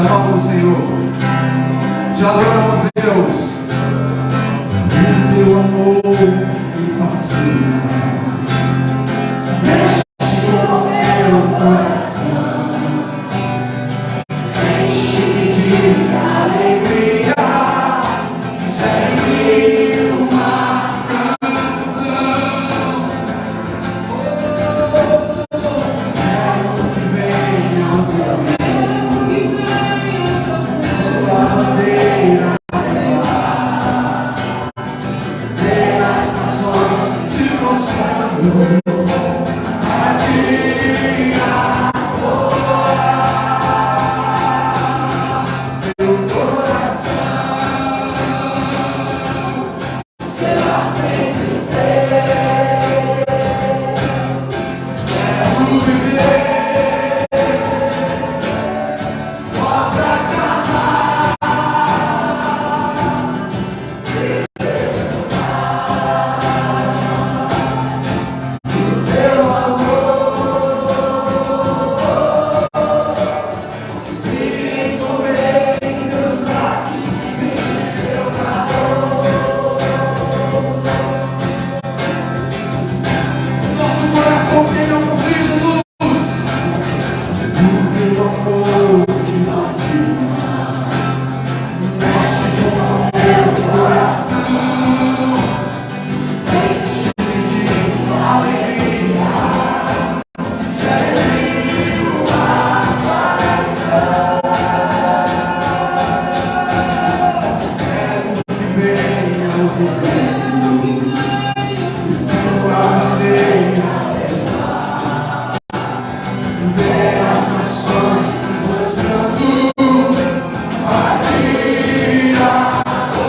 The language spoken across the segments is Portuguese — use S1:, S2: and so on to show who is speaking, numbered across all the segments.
S1: amamos o Senhor, te adoramos, Deus. O teu amor me fascina, mexe com o meu coração, enche-me de alegria, gere uma canção. Quero que venha o teu reino, tua bandeira levar, ver as nações se mostrando a ti adorar. Teu coração será sempre teu. Quero viver só pra te amar. Teu amor me envolver em teus braços, em teu calor. Nosso coração brilha por ti, Jesus. O teu amor me fascina, mexe com o meu coração, enche-me de alegria, gere uma paixão. Quero que venha o teu reino, tua bandeira levar, ver as nações se mostrando a ti adorar.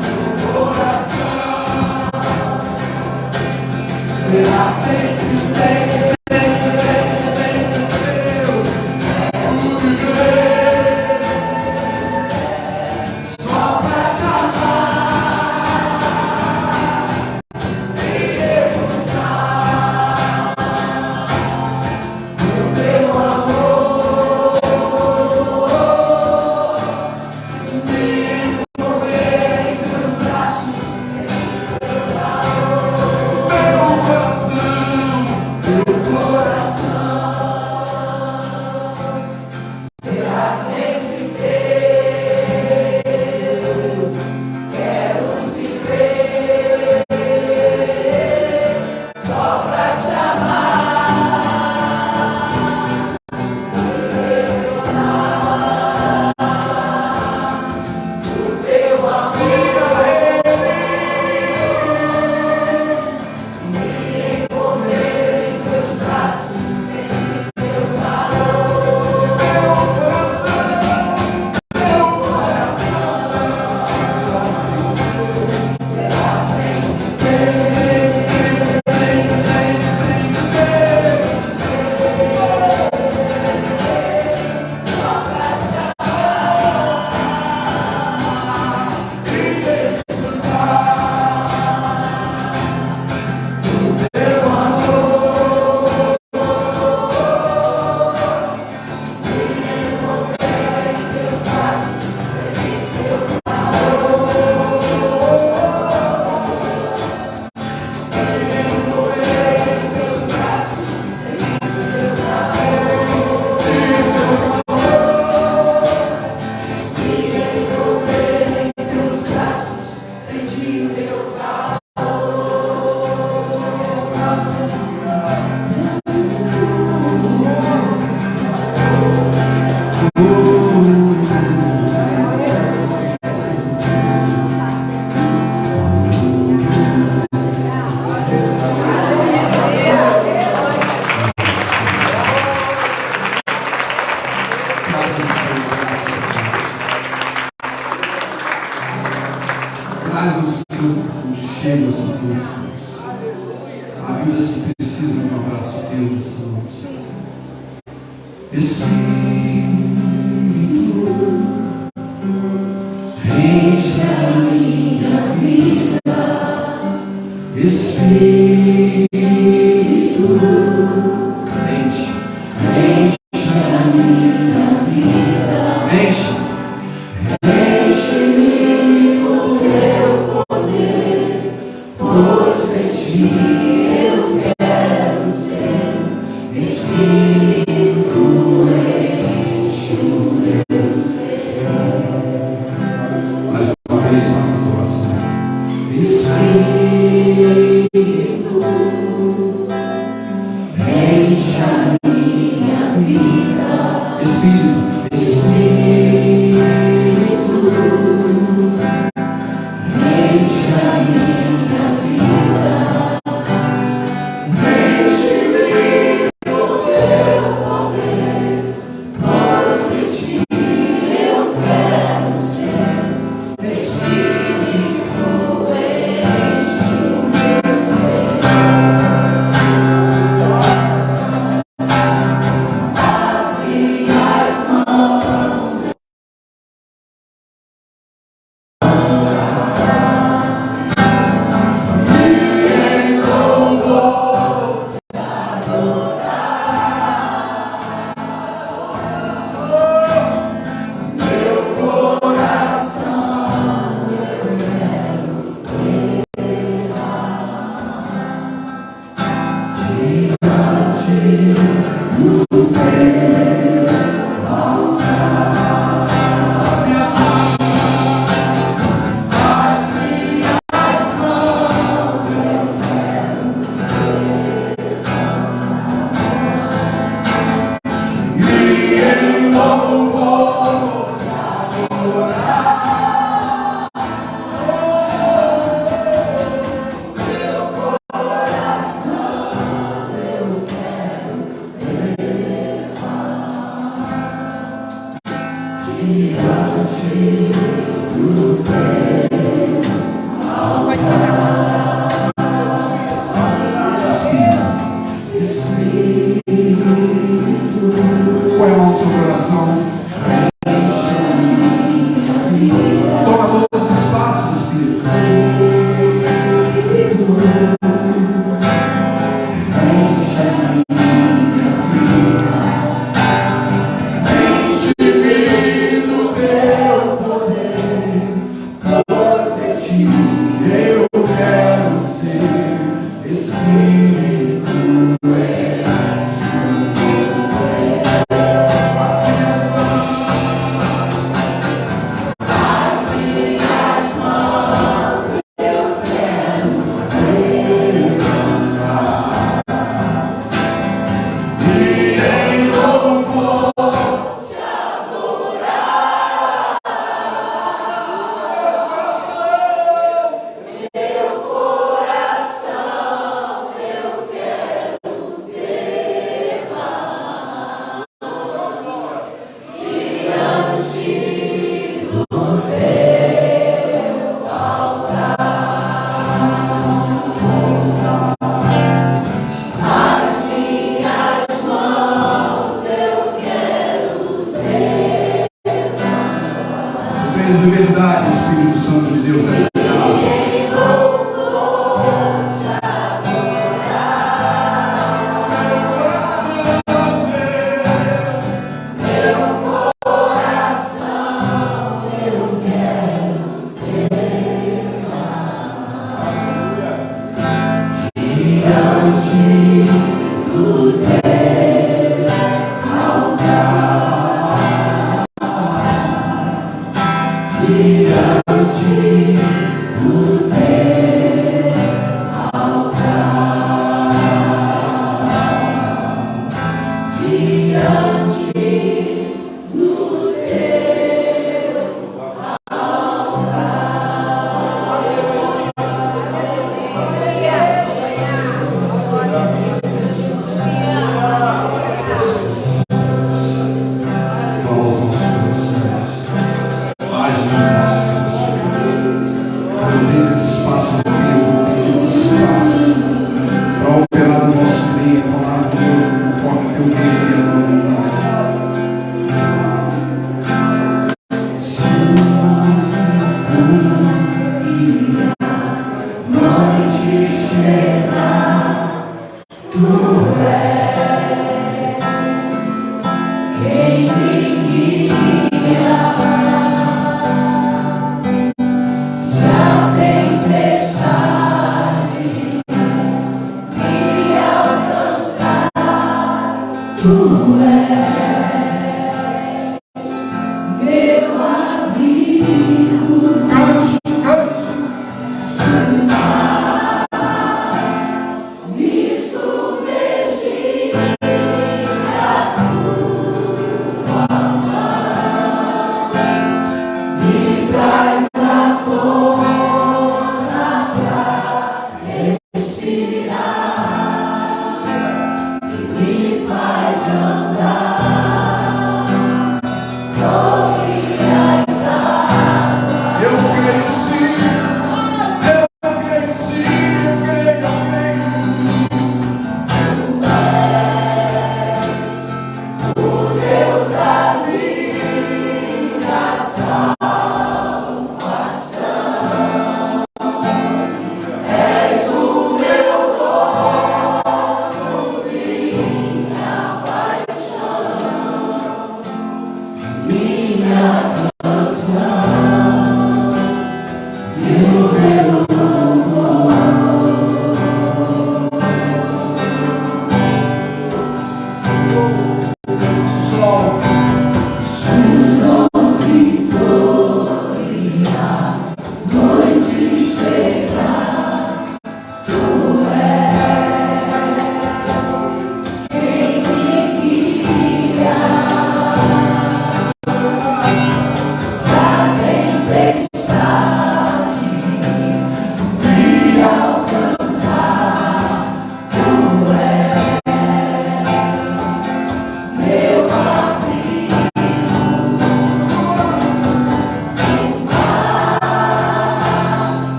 S1: Teu coração será sempre, sempre, sempre, sempre, sempre teu. Quero viver só pra te amar e exultar. O teu amor me envolver em teus braços, teu coração será sempre teu. Quero viver só pra te amar. O teu amor me envolver em teus braços, em teu calor. Teu coração será sempre, sempre, sempre, sempre, sempre, sempre teu. Só pra te amar e exultar. O teu amor me envolver em teus braços, em teu calor. Me envolver em teus braços, em teu calor. Me envolver em teus braços, sentir o teu calor. Traz o cheiro, essa noite, Deus. Há vidas que precisam de um abraço teu nessa noite. Espírito, enche a minha vida. Espírito, enche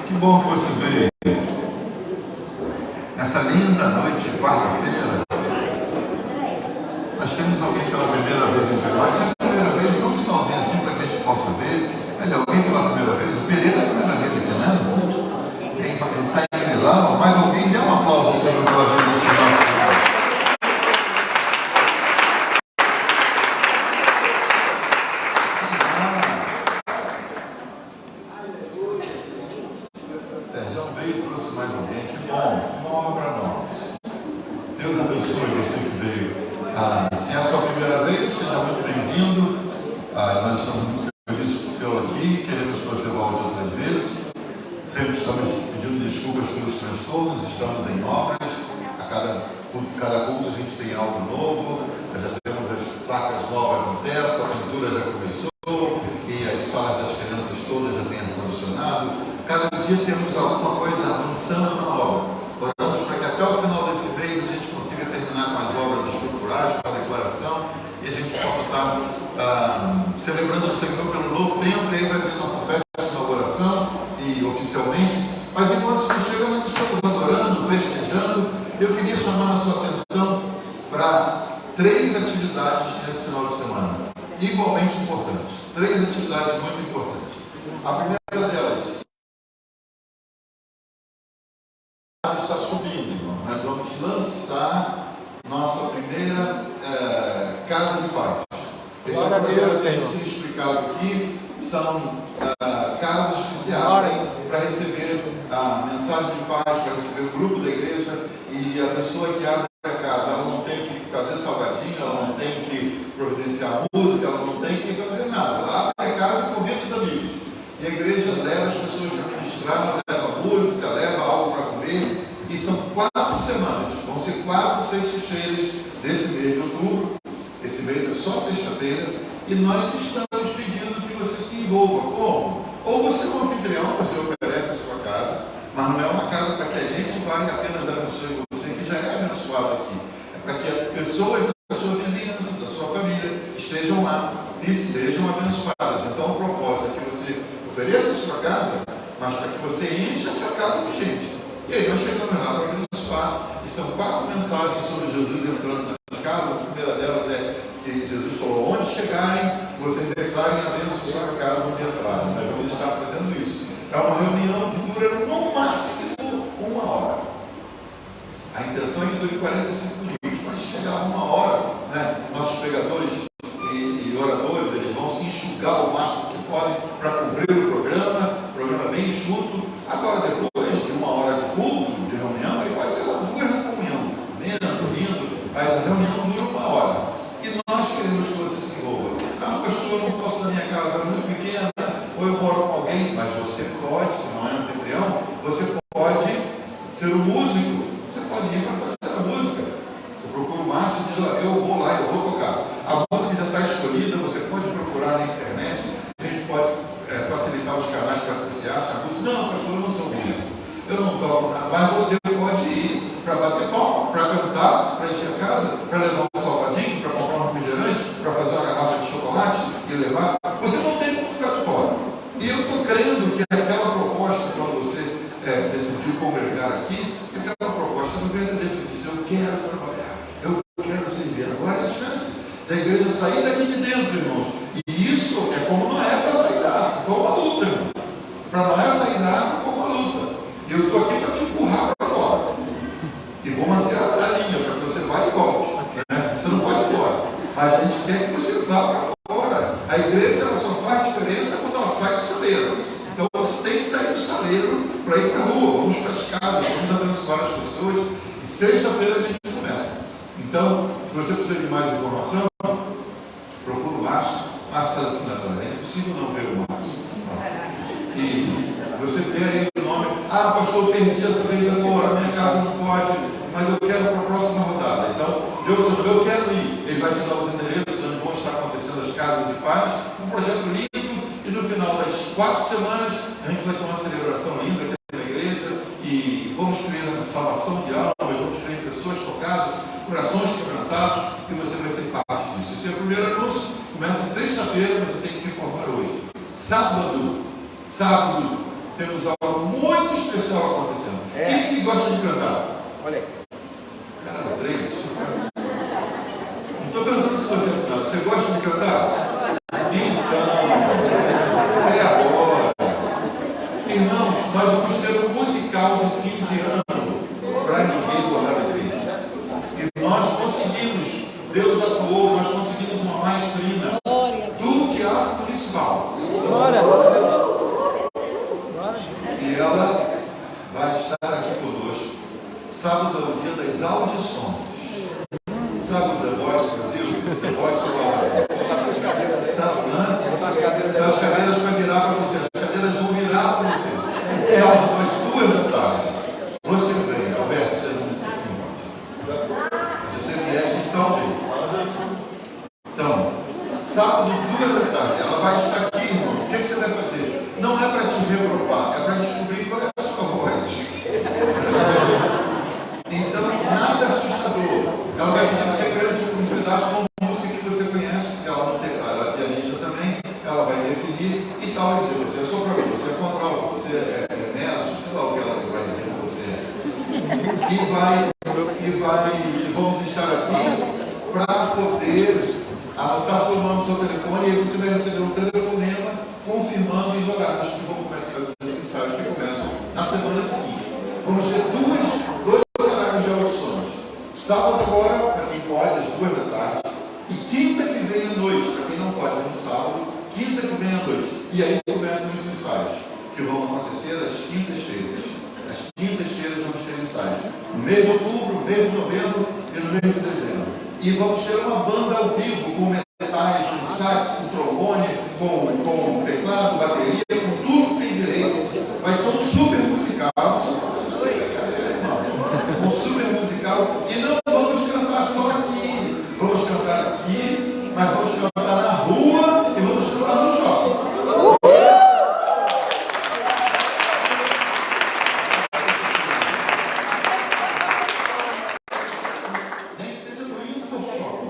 S2: Que bom que você veio nessa linda noite de quarta-feira. Nós temos alguém pela primeira vez entre nós. Se é a primeira vez, dá um sinalzinho assim para que a gente possa ver. Ele é alguém pela primeira vez. O Pereira é a primeira vez aqui, né? Quem está em Milão, mais alguém, dê um aplauso ao Senhor pela vida desse nosso. Sérgio veio e trouxe mais alguém. Que bom, uma honra para nós. Deus abençoe você que veio. Se é a sua primeira vez, seja muito bem-vindo. Nós estamos muito felizes por tê-lo aqui, queremos que você volte outras vezes. Sempre estamos pedindo desculpas pelos transtornos, estamos em obras. A cada culto a gente tem algo novo. Nós já temos as placas novas no teto, a pintura já começou e as salas das crianças todas já têm ar-condicionado. Cada dia temos alguma coisa avançando na obra. Oramos para que até o final desse mês a gente consiga terminar com as obras estruturais, com a declaração, e a gente possa estar celebrando o Senhor pelo novo tempo. E aí vai ter nossa festa de inauguração e oficialmente. Mas enquanto isso chega, nós estamos adorando, festejando. Eu queria chamar a sua atenção para 3 atividades nesse final de semana, igualmente importantes. 3 atividades muito importantes. A primeira delas está subindo, irmão. Nós vamos lançar nossa primeira Casa de Paz. Esse projeto que a gente tem explicado aqui são casas que se abrem para receber a mensagem de paz, para receber o grupo da igreja, e a pessoa que abre a casa, ela não tem que fazer salgadinho, ela não tem que providenciar música, ela não tem que fazer nada. Ela abre a casa e convida os amigos. E a igreja leva as pessoas para ministrar, leva música, leva algo para comer. E são 4 semanas, vão ser 4 sextas-feiras desse mês de outubro. Esse mês é só sexta-feira. E nós estamos pedindo que você se envolva. Como? Ou você é um anfitrião, você oferece a sua casa, mas não é uma casa para que a gente vai apenas dar abençoe você, que já é abençoado aqui. É para que as pessoas da sua vizinhança, da sua família, estejam lá e sejam abençoadas. Então, o propósito é que você ofereça a sua casa, mas para que você encha essa casa de gente. E aí nós chegamos lá para abençoar. E são 4 mensagens sobre Jesus entrando nas casas. A primeira delas é que Jesus falou: onde chegarem, vocês declarem a bênção sobre a casa onde entrarem. Nós vamos estar fazendo isso. É uma reunião que dura no máximo 1 hora. A intenção é que dure 45 minutos, mas chegar a 1 hora, né? Nossos pregadores e oradores, eles vão se enxugar o máximo que podem para cumprir o programa bem enxuto. Agora, depois de 1 hora de culto, de reunião, ele pode ter 2 na comunhão, comendo, rindo, mas a reunião dura 1 hora. E nós queremos que você se envolva. Pastor, eu não posso na minha casa, é muito pequena, ou eu moro com alguém, mas você pode, se não é anfitrião, você pode ser um músico, você pode ir para fazer a música. Eu procuro o Márcio e diz: eu vou lá, eu vou tocar. A música já está escolhida, você pode procurar na internet, a gente pode facilitar os canais para que você ache a música. Não, pastor, eu não sou músico, eu não toco nada, mas você pode ir para bater palma, para cantar, para encher a casa, para levar um salgadinho, para comprar um refrigerante, para fazer uma garrafa de chocolate e levar. Você não tem como ficar de fora. E eu estou crendo que aquela proposta, quando você decidiu congregar aqui, aquela proposta do verdadeiro, você disse: eu quero trabalhar, eu quero servir. Agora é a chance da igreja sair daqui de dentro, irmãos. E isso é como Noé para sair da arca, foi uma luta, irmão. Para Noé sair da arca foi uma luta. E eu estou aqui para te empurrar para fora. E vou manter a linha para que você vá e volte. Né? Você não pode ir embora. Mas a gente quer que você vá para fora. A igreja ela só faz diferença quando ela sai do saleiro. Então você tem que sair do saleiro para ir para a rua. Vamos para as casas, vamos abençoar as pessoas. E sexta-feira a gente começa. Então, se você precisa de mais informação, procura o Márcio. Márcio está assinando. É impossível não ver o Márcio. E você vê aí o nome: pastor, eu perdi essa vez agora, minha casa não pode, mas eu quero para a próxima rodada. Então, Deus sabe, eu quero ir. Ele vai te dar os endereços onde vão estar acontecendo as casas de paz. Um projeto lindo, e no final das 4 semanas a gente vai ter uma celebração linda aqui na igreja e vamos ter a salvação de almas, vamos ter pessoas tocadas, corações quebrantados, e você vai ser parte disso. Esse é o primeiro anúncio. Começa sexta-feira, você tem que se informar hoje. Sábado, temos algo muito especial acontecendo. Quem que gosta de cantar?
S3: Olha aí.
S2: Cara, 3. Não estou perguntando se você não. Você gosta de cantar? Então, é agora. Irmãos, nós vamos ter um musical de fim de ano para ninguém botar defeito. E nós conseguimos, Deus atuou, nós conseguimos uma maestrina do teatro municipal. E ela vai estar aqui conosco. Sábado é o dia das audições. Sabe o The Voice Brasil? The Voice Brasil. Sabe, né? As cadeiras vão virar para você. As cadeiras vão virar para você. Sábado às 2h. Você vem, Alberto, você não se Se você vier, a gente dá um jeito. Então, sábado 2h, ela vai estar aqui, irmão. O que você vai fazer? Não é para te regrupar, é para descobrir qual é a sua voz. Então, nada assustador. Ela vai pedir que você cante um pedaço com música que você conhece, ela não tem, ela é pianista também, ela vai definir e tal, vai dizer, você é soprano, você é contralto, você é meso, sei lá o que ela vai dizer que você é. E vamos estar aqui para poder anotar seu nome no seu telefone e aí você vai receber um telefonema confirmando os horários que vão começar os ensaios que começam na semana seguinte. Vamos ter dois horários de audições. Sábado agora, para quem pode, às 2h, e quinta que vem à noite, para quem não pode no sábado, quinta que vem à noite. E aí começam os ensaios, que vão acontecer às quintas-feiras. Às quintas-feiras vamos ter ensaios. No mês de outubro, no mês de novembro e no mês de dezembro. E vamos ter uma banda ao vivo, com metais, com sax, com trombone, com teclado, bateria, com tudo que tem direito. Vai ser um super musical. Um super musical. E não vamos cantar só aqui. Vamos cantar aqui, mas vamos cantar na rua e vamos cantar no shopping. Nem que seja no InfoShopping.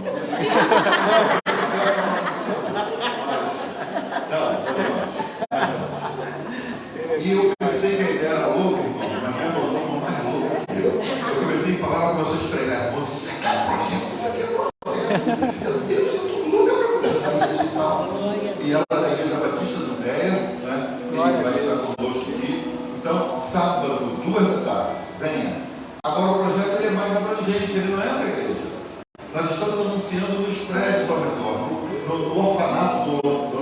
S2: E eu pensei que a ideia era louca, irmão, mas minha irmã mais louca que eu. Eu comecei a falar para vocês pregar, irmãos, isso aqui é projeto, isso aqui é projeto. Meu Deus, eu estou louca para começar isso e tal. E ela é da Igreja Batista do Déia, né? E vai estar conosco aqui. Então, sábado, 2h, venha. Agora o projeto ele é mais abrangente, ele não é para a igreja. Nós estamos anunciando nos prédios ao redor, no orfanato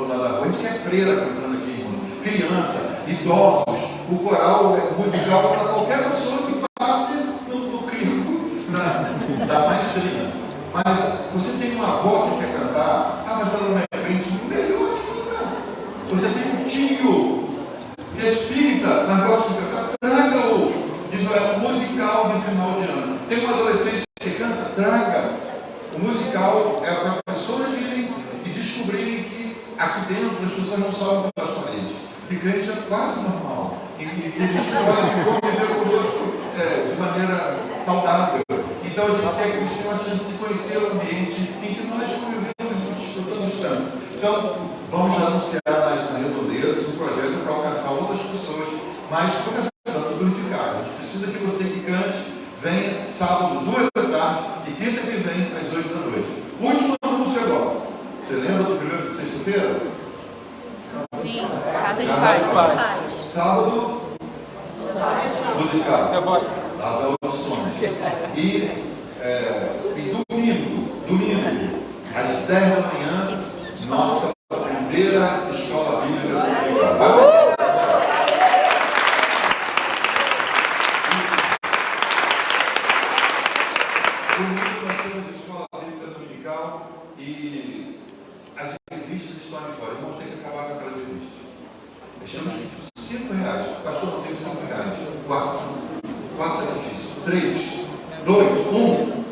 S2: da rua. A gente quer freira cantando aqui, irmão. Criança, idosos, o coral é musical para qualquer pessoa que passe no crivo da maestria. Mas você tem uma avó que quer cantar, mas ela não é crente, melhor ainda. Você tem um tio que é espírita, mas gosta de cantar, traga-o. Diz, é um musical de final de ano. Tem um adolescente que canta, traga. O musical é para pessoas irem e descobrirem que aqui dentro as pessoas não sobem pelas paredes. E crente é quase normal. E eles podem conviver conosco de maneira saudável. Então a gente quer que eles tenham a chance de conhecer o ambiente em que nós convivemos e desfrutamos tanto. Então, vamos anunciar nas redondezas um projeto para alcançar outras pessoas, mas começando dos de casa. A gente precisa que você que cante venha sábado, 2h, e quinta que vem, às 8h. Último anúncio agora. Você lembra do primeiro de sexta-feira?
S4: Sim, Casa de Paz.
S2: Sábado, musical. Das audições. E domingo, às 10h, nossa primeira escola bíblica dominical. Domingo nós temos a escola bíblica dominical e as revistas estão ali fora. Vamos ter que acabar com aquelas revistas. Deixamos R$5. Pastor, não tem R$5. 4 é difícil. 3, 2, 1.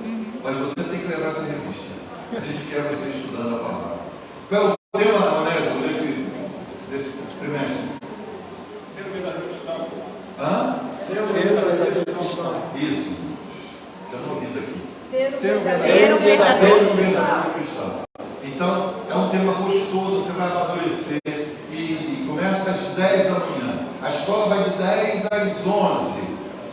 S2: Mas você tem que levar essa revista. A gente quer você estudando a palavra. Qual é o tema, Onésimo, desse trimestre?
S5: Ser o verdadeiro cristão.
S2: Hã?
S5: Ser o verdadeiro cristão.
S2: Isso. Eu não ouvi isso aqui.
S4: Ser o verdadeiro
S2: cristão. Então, é um tema gostoso, você vai amadurecer e começa às 10h. A escola 10 às 11.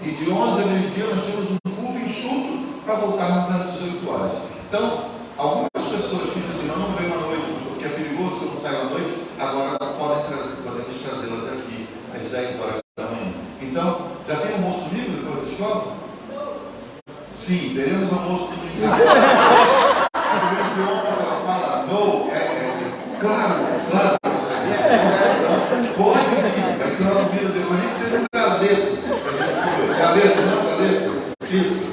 S2: E de 11 a meio-dia nós temos um culto enxuto para voltarmos às 18 horas. Então, algumas pessoas que dizem, não venho à noite, porque é perigoso que eu não saio à noite, agora podemos trazê-las aqui às 10 horas da manhã. Então, já tem almoço domingo depois da escola? Sim, teremos almoço domingo. Ela fala, não, claro. Então, pode vir, vai ter uma comida depois, nem que seja um galeto para a gente comer. Galeto, não, galeto? Isso.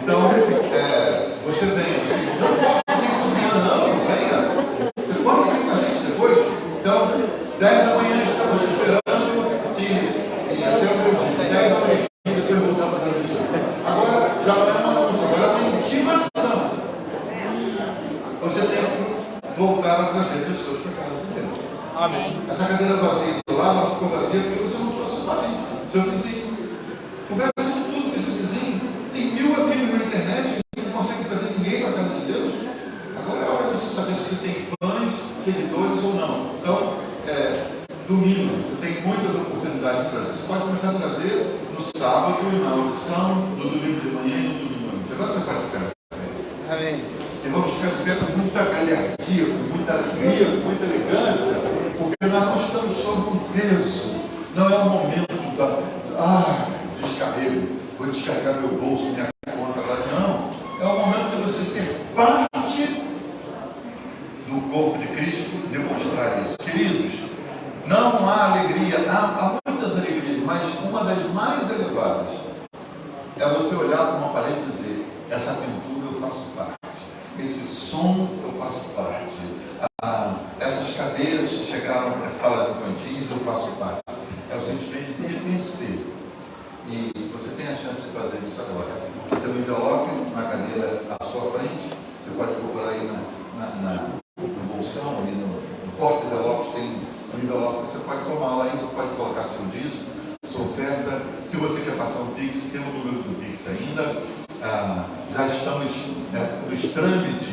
S2: Então, você venha. Não posso vir cozinhando, não, venha. Você pode vir com a gente depois. Então, 10 da manhã estamos esperando e até o meu dia. 10 da manhã, depois voltamos a missão. Agora, já não é uma função, agora é uma intimação. Você tem que voltar a trazer pessoas para casa de Deus.
S5: Amém.
S2: Essa cadeira vazia do lado, ela ficou vazia porque você não trouxe o parente, seu vizinho. Conversa de tudo com esse vizinho. Tem 1000 amigos na internet que não consegue trazer ninguém para a casa de Deus. Agora é hora de você saber se você tem fãs, seguidores ou não. Então, domingo, você tem muitas oportunidades de trazer. Você pode começar a trazer no sábado e na audição, no domingo de manhã e no domingo à noite. Agora você pode ficar de pé.
S5: Amém.
S2: E vamos ficar de pé com muita galhardia, com muita alegria, com muita elegância, porque nós não estamos sob um peso. Não é o momento descarrego, vou descarregar meu bolso, minha conta agora. Não. É o momento de você ser parte do corpo de Cristo, demonstrar isso. Queridos, não há alegria, há muitas alegrias, mas uma das mais elevadas é você olhar para uma parede e dizer, essa pintura eu faço parte. Esse som eu faço parte. Essas cadeiras que chegaram para as salas infantis eu faço parte. É o sentimento de pertencer. E você tem a chance de fazer isso agora. Você tem um envelope na cadeira à sua frente. Você pode procurar aí no bolsão, ali no porta-envelopes, tem um envelope que você pode tomar lá, você pode colocar seu dízimo, sua oferta. Se você quer passar um Pix, tem o número do Pix ainda. Já estamos nos trâmites.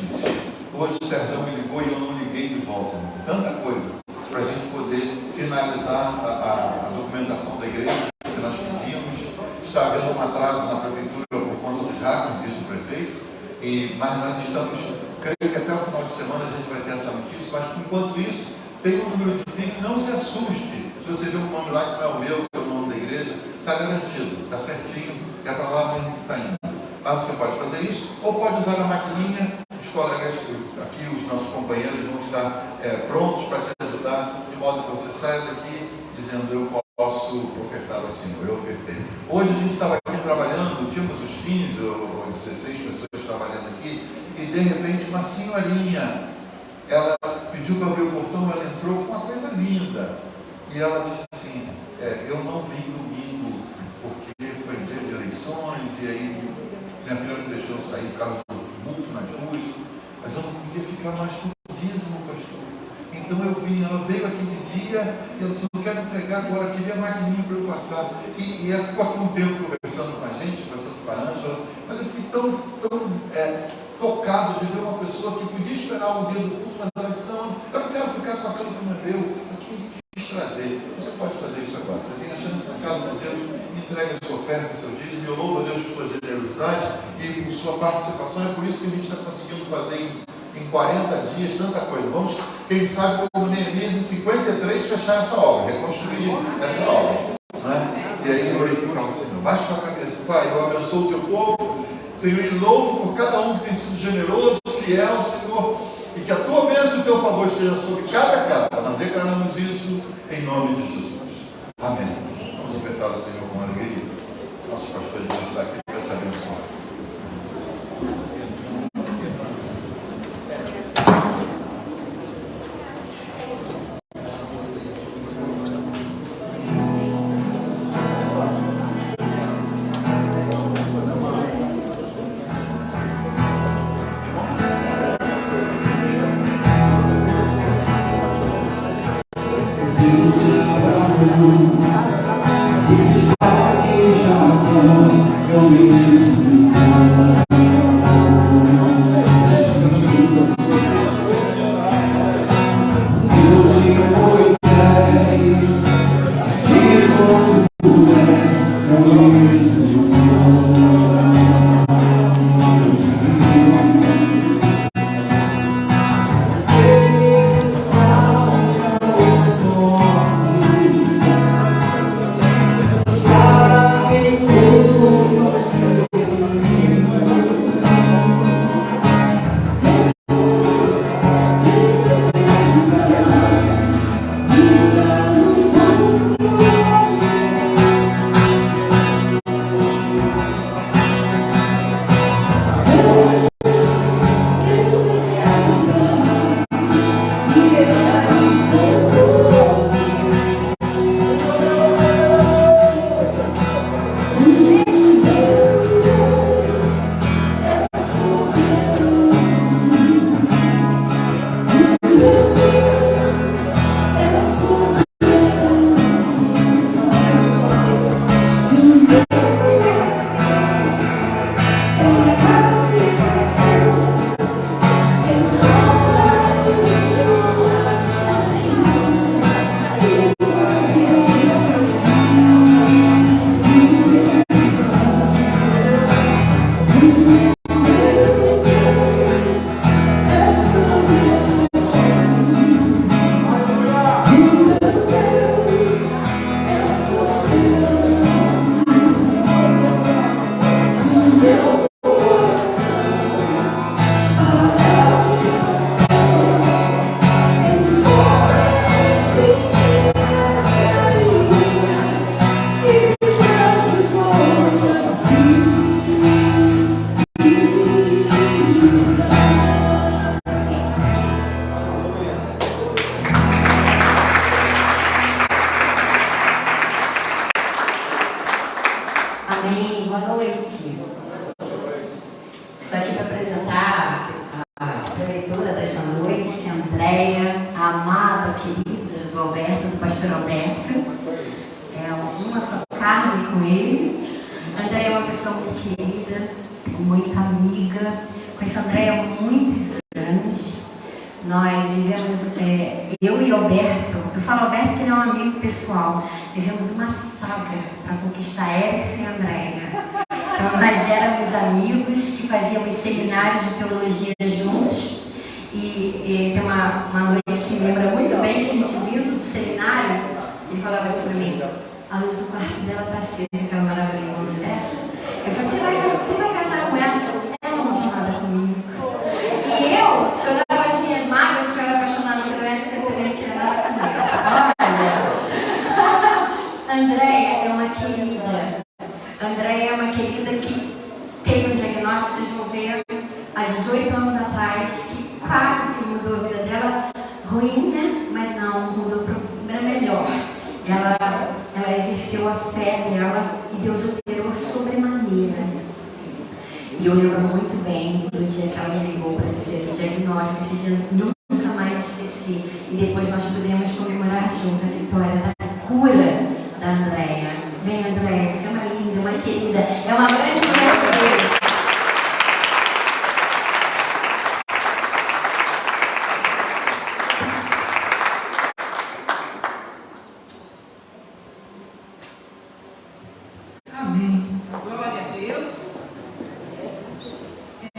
S2: Hoje o Sérgio me ligou e eu não liguei de volta. Tanta coisa para a gente poder finalizar a documentação da igreja que nós pedimos. Está havendo um atraso na prefeitura por conta do Jaco, vice-prefeito, mas nós estamos, creio que até o final de semana a gente vai ter essa notícia, mas enquanto isso, tem um número de Pix, não se assuste. Se você vê um nome lá que não é o meu, que é o nome da igreja, está garantido, está certinho, é para lá mesmo que está indo. Mas você pode fazer isso, ou pode usar a maquininha. Os colegas aqui, os nossos companheiros vão estar prontos para te ajudar, de modo que você saia daqui dizendo, eu posso ofertar ao Senhor, eu ofertei. Hoje a gente estava aqui trabalhando, tínhamos os 15 ou 16 pessoas trabalhando aqui, e de repente uma senhorinha, ela pediu para abrir o portão, ela entrou com uma coisa linda, e ela disse assim, eu não vim domingo, porque foi dia de eleições, e aí minha filha me deixou sair por causa do tumulto nas ruas, mas eu não podia ficar mais com o dízimo, pastor. Então eu vim, ela veio aqui de dia, e eu disse, não quero entregar agora, queria a maquininha para eu passar. E ela ficou aqui um tempo conversando com a gente, conversando com a Ângela, mas eu fiquei tão tocado de ver uma pessoa que podia esperar o dia do culto, mas ela disse, não, eu não quero ficar com aquilo que não é meu, eu quis trazer. Você pode fazer isso agora, você tem a chance na casa de Deus, entregue a sua oferta, seu dízimo, eu louvo a Deus por sua generosidade e por sua participação. É por isso que a gente está conseguindo fazer em 40 dias tanta coisa. Vamos, quem sabe, como Neemias, em 53, fechar essa obra, reconstruir essa obra, né? E aí glorificar o Senhor. Baixe sua cabeça. Pai, eu abençoo o teu povo, Senhor, e louvo por cada um que tem sido generoso, fiel, Senhor, e que a tua bênção e o teu favor esteja sobre cada casa. Nós declaramos isso em nome de Jesus. Amém. Vamos ofertar ao Senhor com alegria. Nosso pastor de Deus está aqui para te abençoar.
S3: Deus de Moisés, de Josué. Amém. Boa noite. Estou aqui para apresentar a preletora dessa noite, que é a Andréia, a amada, querida do Alberto, do pastor Alberto. É uma só carne com ele. A Andréia é uma pessoa muito querida, muito amiga. Conheço a Andréia há muitos anos. Nós vivemos, eu e Alberto, eu falo Alberto que ele é um amigo pessoal, vivemos uma saga para conquistar Erickson e Andréia. Então nós éramos amigos que fazíamos seminários de teologia juntos. E tem uma noite que me lembra muito bem que a gente vindo do seminário, ele falava assim para mim: a luz do quarto dela está acesa, aquela maravilhosa festa. Eu falei: você vai casar com ela? Ela não quer nada comigo. E eu chorava as minhas mágoas, que eu era apaixonada por ela, e você também não quer nada comigo. Olha, Andréia é uma querida. Andréia é uma querida que teve um diagnóstico, vocês vão ver, há 18 anos atrás, que quase mudou a vida dela. Ruim, né? Mas não, mudou para melhor. Ela exerceu a fé dela e Deus operou sobremaneira. E eu lembro muito bem do dia que ela me ligou para dizer o diagnóstico. Esse dia nunca mais esqueci. E depois nós pudemos comemorar junto a vitória da cura da Andréia. Vem, Andréia, você é uma linda, uma querida, é uma grande mulher de Deus.
S6: Amém. Glória a Deus. É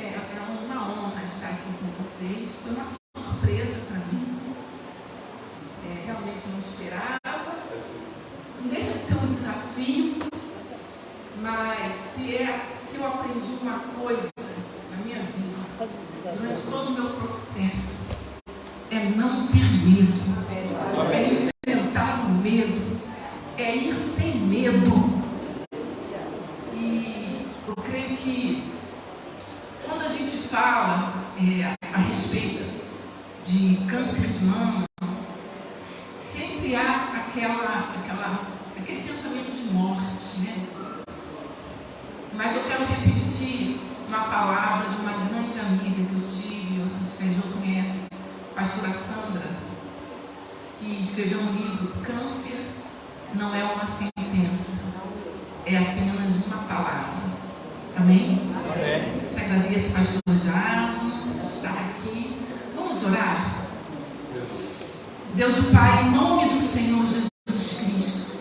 S6: uma honra estar aqui com vocês. Foi uma surpresa para mim. Realmente não esperava. Não deixa de ser um desafio, mas se é que eu aprendi uma coisa na minha vida, durante todo o meu processo, é não ter medo, é enfrentar o medo, é ir sem medo. E eu creio que quando a gente fala a respeito de câncer de mama, sempre há aquele pensamento de morte, né? Mas eu quero repetir uma palavra de uma grande amiga que eu tive, acho que a Jo conhece, a pastora Sandra, que escreveu um livro: Câncer não é uma sentença, é apenas uma palavra. Amém? Amém. Te agradeço, pastor Jason, por estar aqui. Vamos orar. Deus Pai, em nome do Senhor Jesus Cristo,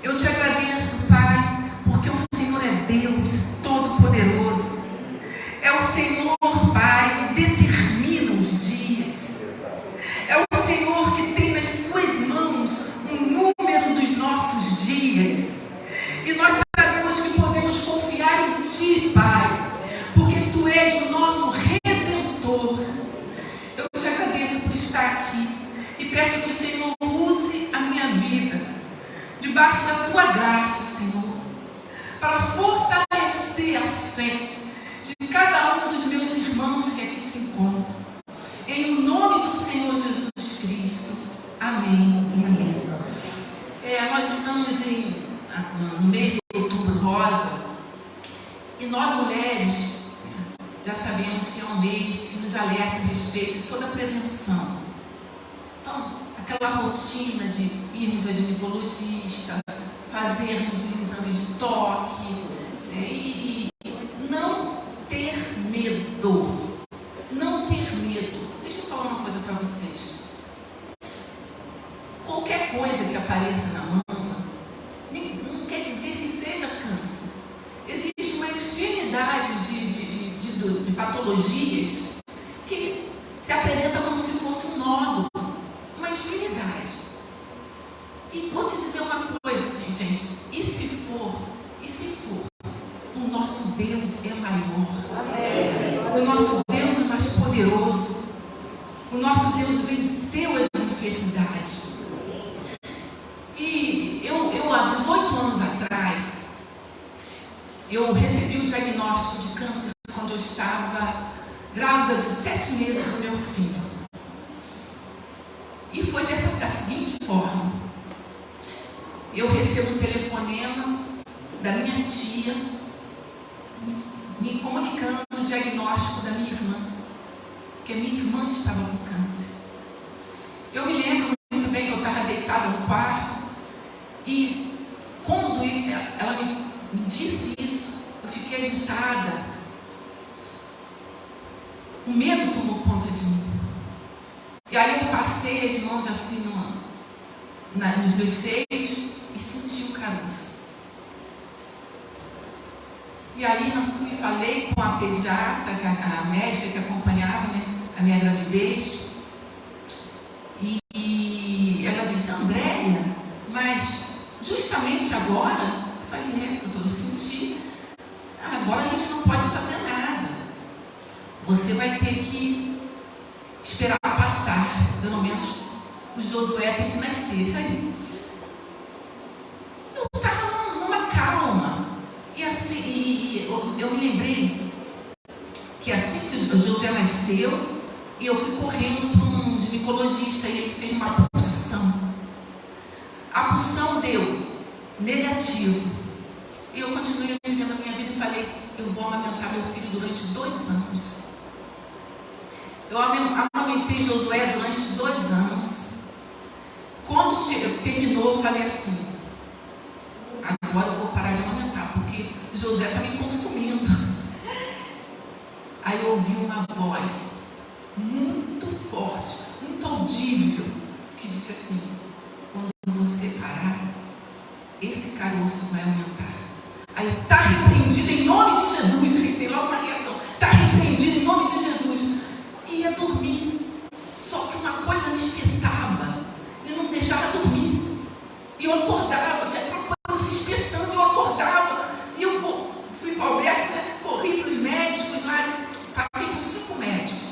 S6: eu te agradeço, Pai, porque o Senhor é Deus Todo-Poderoso. É o Senhor, Pai, que determina os dias. É o Senhor que tem nas suas mãos o número dos nossos dias. E nós sabemos que podemos confiar em Ti, Pai, porque Tu és o nosso Redentor. Eu te agradeço por estar aqui. E peço que o Senhor use a minha vida debaixo da Tua graça, Senhor, para fortalecer a fé de cada um dos meus irmãos que aqui se encontram. Em o nome do Senhor Jesus Cristo. Amém e amém. Nós estamos no meio do Outubro Rosa e nós mulheres já sabemos que é um mês que nos alerta a respeito de toda a prevenção. Então, aquela rotina de irmos ao ginecologista, fazermos exames de toque, e não ter medo. Não ter medo. Deixa eu falar uma coisa para vocês. Qualquer coisa que apareça na mama não quer dizer que seja câncer. Existe uma infinidade de patologias que se apresenta como se fosse um nódulo. Uma infinidade. E vou te dizer uma coisa, assim, gente. E se for, o nosso Deus é maior. Amém. O nosso Deus é mais poderoso. O nosso Deus venceu as enfermidades. E eu há 18 anos atrás, eu recebi o diagnóstico de câncer quando eu estava grávida de 7 meses do meu filho. E foi da seguinte forma: eu recebo um telefonema da minha tia, me comunicando o diagnóstico da minha irmã, que a minha irmã estava com câncer. Eu me lembro muito bem que eu estava deitada no quarto e quando ela me disse isso, eu fiquei agitada. O medo tomou conta de mim. E aí eu passei as mãos assim nos meus seios e senti o caroço. E aí eu fui e falei com a pediatra, a médica que acompanhava, né, a minha gravidez. E ela disse: Andréia, mas justamente agora, eu falei, doutor, eu senti, agora a gente não pode fazer nada. Você vai ter que esperar passar, pelo menos o Josué tem que nascer. Aí, eu estava numa calma. E assim, eu me lembrei que assim que o Josué nasceu, eu fui correndo para um ginecologista e ele fez uma punção. A punção deu negativo. E eu continuei vivendo a minha vida e falei: eu vou amamentar meu filho durante 2 anos. Eu amamentei Josué durante 2 anos. Quando terminou, eu falei assim: agora eu vou parar de amamentar, porque Josué está me consumindo. Aí eu ouvi uma voz muito forte, muito audível, que disse assim: quando você parar, esse caroço vai aumentar. Aí eu: está repreendido em nome de Jesus. Ele tem logo uma reação: está repreendido em nome de Jesus. E ia dormir. Só que uma coisa me espetava e não deixava dormir. E eu acordava, e aquela coisa se espetando, eu acordava. E eu fui para o Alberto, né? Corri para os médicos lá, passei por 5 médicos.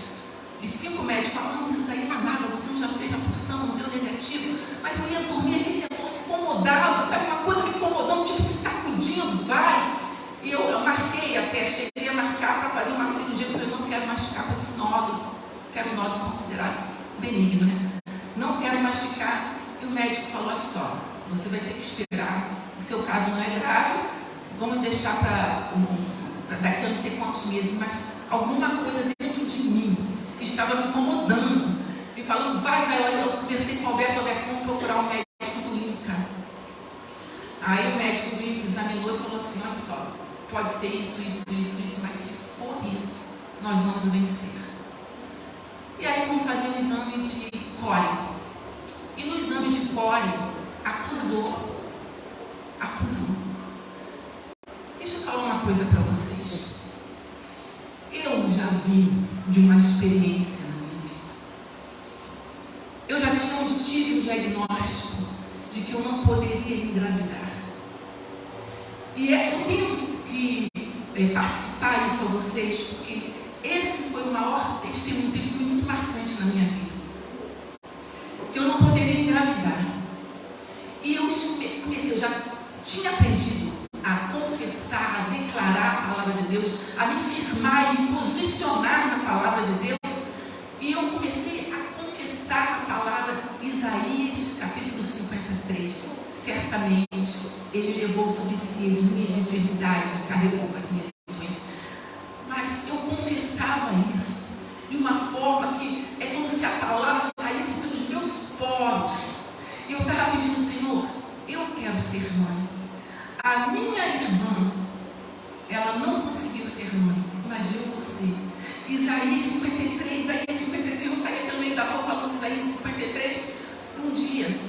S6: Os 5 médicos falaram: não, isso daí não é nada, você não já fez a punção, não deu negativo. Mas eu ia dormir, aquele negócio incomodava, sabe? Uma coisa me incomodando, tipo me sacudindo, vai. E eu marquei até, cheguei a marcar para fazer uma cirurgia. Eu falei: não quero mais ficar com esse nódulo. Quero um nódulo considerado benigno, né? Não quero mais ficar. E o médico falou: olha só, você vai ter que esperar. O seu caso não é grave, vamos deixar para daqui a não sei quantos meses, mas alguma coisa dentro de mim estava me incomodando, me falando: vai. Eu pensei com o Alberto: vamos procurar um médico do INCA. Aí o médico do INCA examinou e falou assim: olha só, pode ser isso, mas se for isso, nós vamos vencer. E aí vamos fazer um exame de core. E no exame de core, acusou. Deixa eu falar uma coisa para vocês. Eu já vim de uma experiência na minha vida. Eu já tive um diagnóstico de que eu não poderia engravidar. E eu tenho que participar disso a vocês, porque esse foi o maior testemunho muito marcante na minha vida. Que eu não poderia engravidar. E eu já tinha aprendido a confessar, a declarar a palavra de Deus, a me firmar e me posicionar na palavra de Deus. E eu comecei a confessar a palavra Isaías, capítulo 53. Certamente ele levou sobre si as minhas enfermidades, carregou com as minhas doenças. Mas eu confessava isso de uma forma que é como se a palavra saísse pelos meus poros. E eu estava pedindo: Senhor, eu quero ser mãe. A minha irmã, ela não conseguiu ser mãe, mas eu vou ser. Isaías 53, eu saía pelo meio da rua falando Isaías 53. Um dia,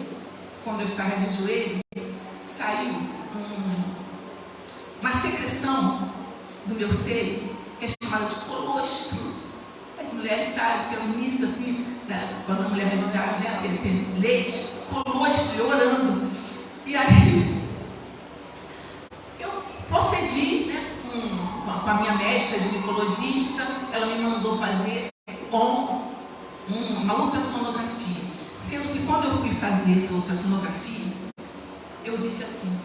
S6: quando eu estava de joelho, saiu uma secreção do meu seio, que é chamada de colostro. As mulheres sabem que é o início assim, né? Quando a mulher vai ficar, né, ter leite, colostro, eu orando. E aí eu procedi, né, com a minha médica ginecologista. Ela me mandou fazer uma ultrassonografia. Sendo que quando eu fui fazer essa ultrassonografia, eu disse assim: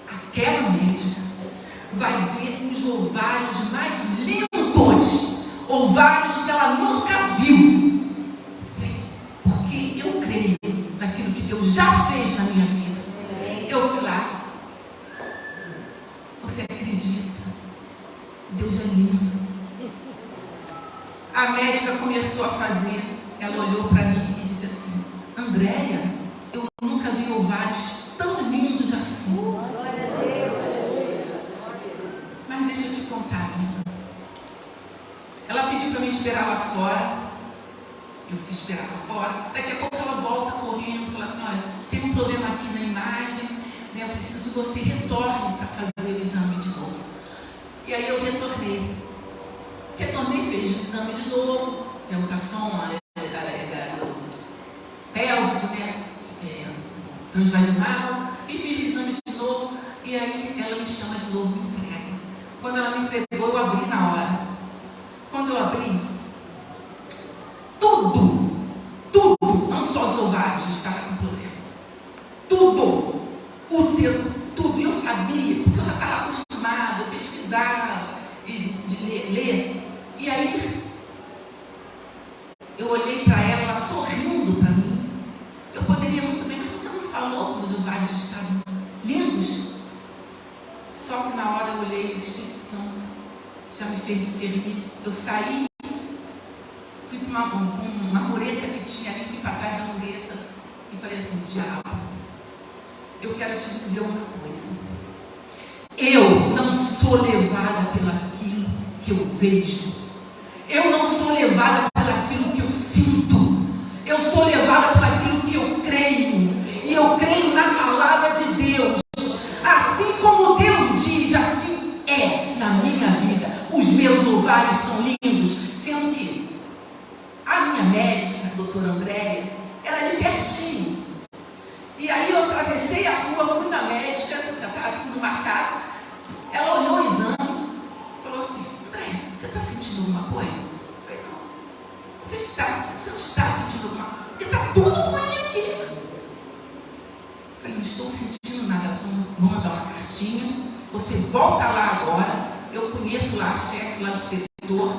S6: aquela médica vai ver os ovários mais lindos, ovários que ela nunca viu. Gente, porque eu creio naquilo que Deus já fez na minha vida. Eu fui lá acredita? Deus é lindo. A médica começou a fazer, ela olhou para mim e disse assim: Andréia, eu nunca vi ovários tão lindos assim. Mas deixa eu te contar, minha. Ela pediu para mim esperar lá fora. Eu fui esperar lá fora. Daqui a pouco ela volta correndo e fala assim: olha, tem um problema aqui na imagem, né? Eu preciso que você retorne para fazer o exame de novo. E aí eu retornei. Retornei, fez o exame de novo, que é ultrassom pélvico, né? Transvaginal, e fiz o exame de novo. E aí ela me chama de novo, me entrega. Quando ela me entregou, eu abri na hora. Quando eu abri, tudo, não só os ovários estavam com problema. Tudo, útero, tudo. Eu sabia, porque eu já estava acostumada, eu pesquisava, de ler. E aí, eu olhei para ela, ela sorrindo para mim. Eu poderia muito bem, mas você não me falou que os ovários estavam lindos? Só que na hora eu olhei, o Espírito Santo já me fez discernir. Eu saí, fui para uma mureta que tinha ali, fui para trás da mureta e falei assim: diabo, eu quero te dizer uma coisa. Eu não sou levada pelaquilo que eu vejo. Eu não sou levada pelaquilo que eu sinto. Eu sou levada pelaquilo que eu creio. E eu creio na palavra de Deus. Assim como Deus diz, assim é na minha vida. Os meus ovários são lindos. Sendo que a minha médica, a doutora Andréia, era ali pertinho. E aí eu atravessei a rua, fui na médica, já estava tudo marcado. Ela olhou o exame e falou assim: Andréia, você está sentindo alguma coisa? Eu falei: não. Você não está sentindo alguma coisa? Porque está tudo ruim aqui. Eu falei: não estou sentindo nada. Vou mandar uma cartinha. Você volta lá agora. Eu conheço lá a chefe lá do setor.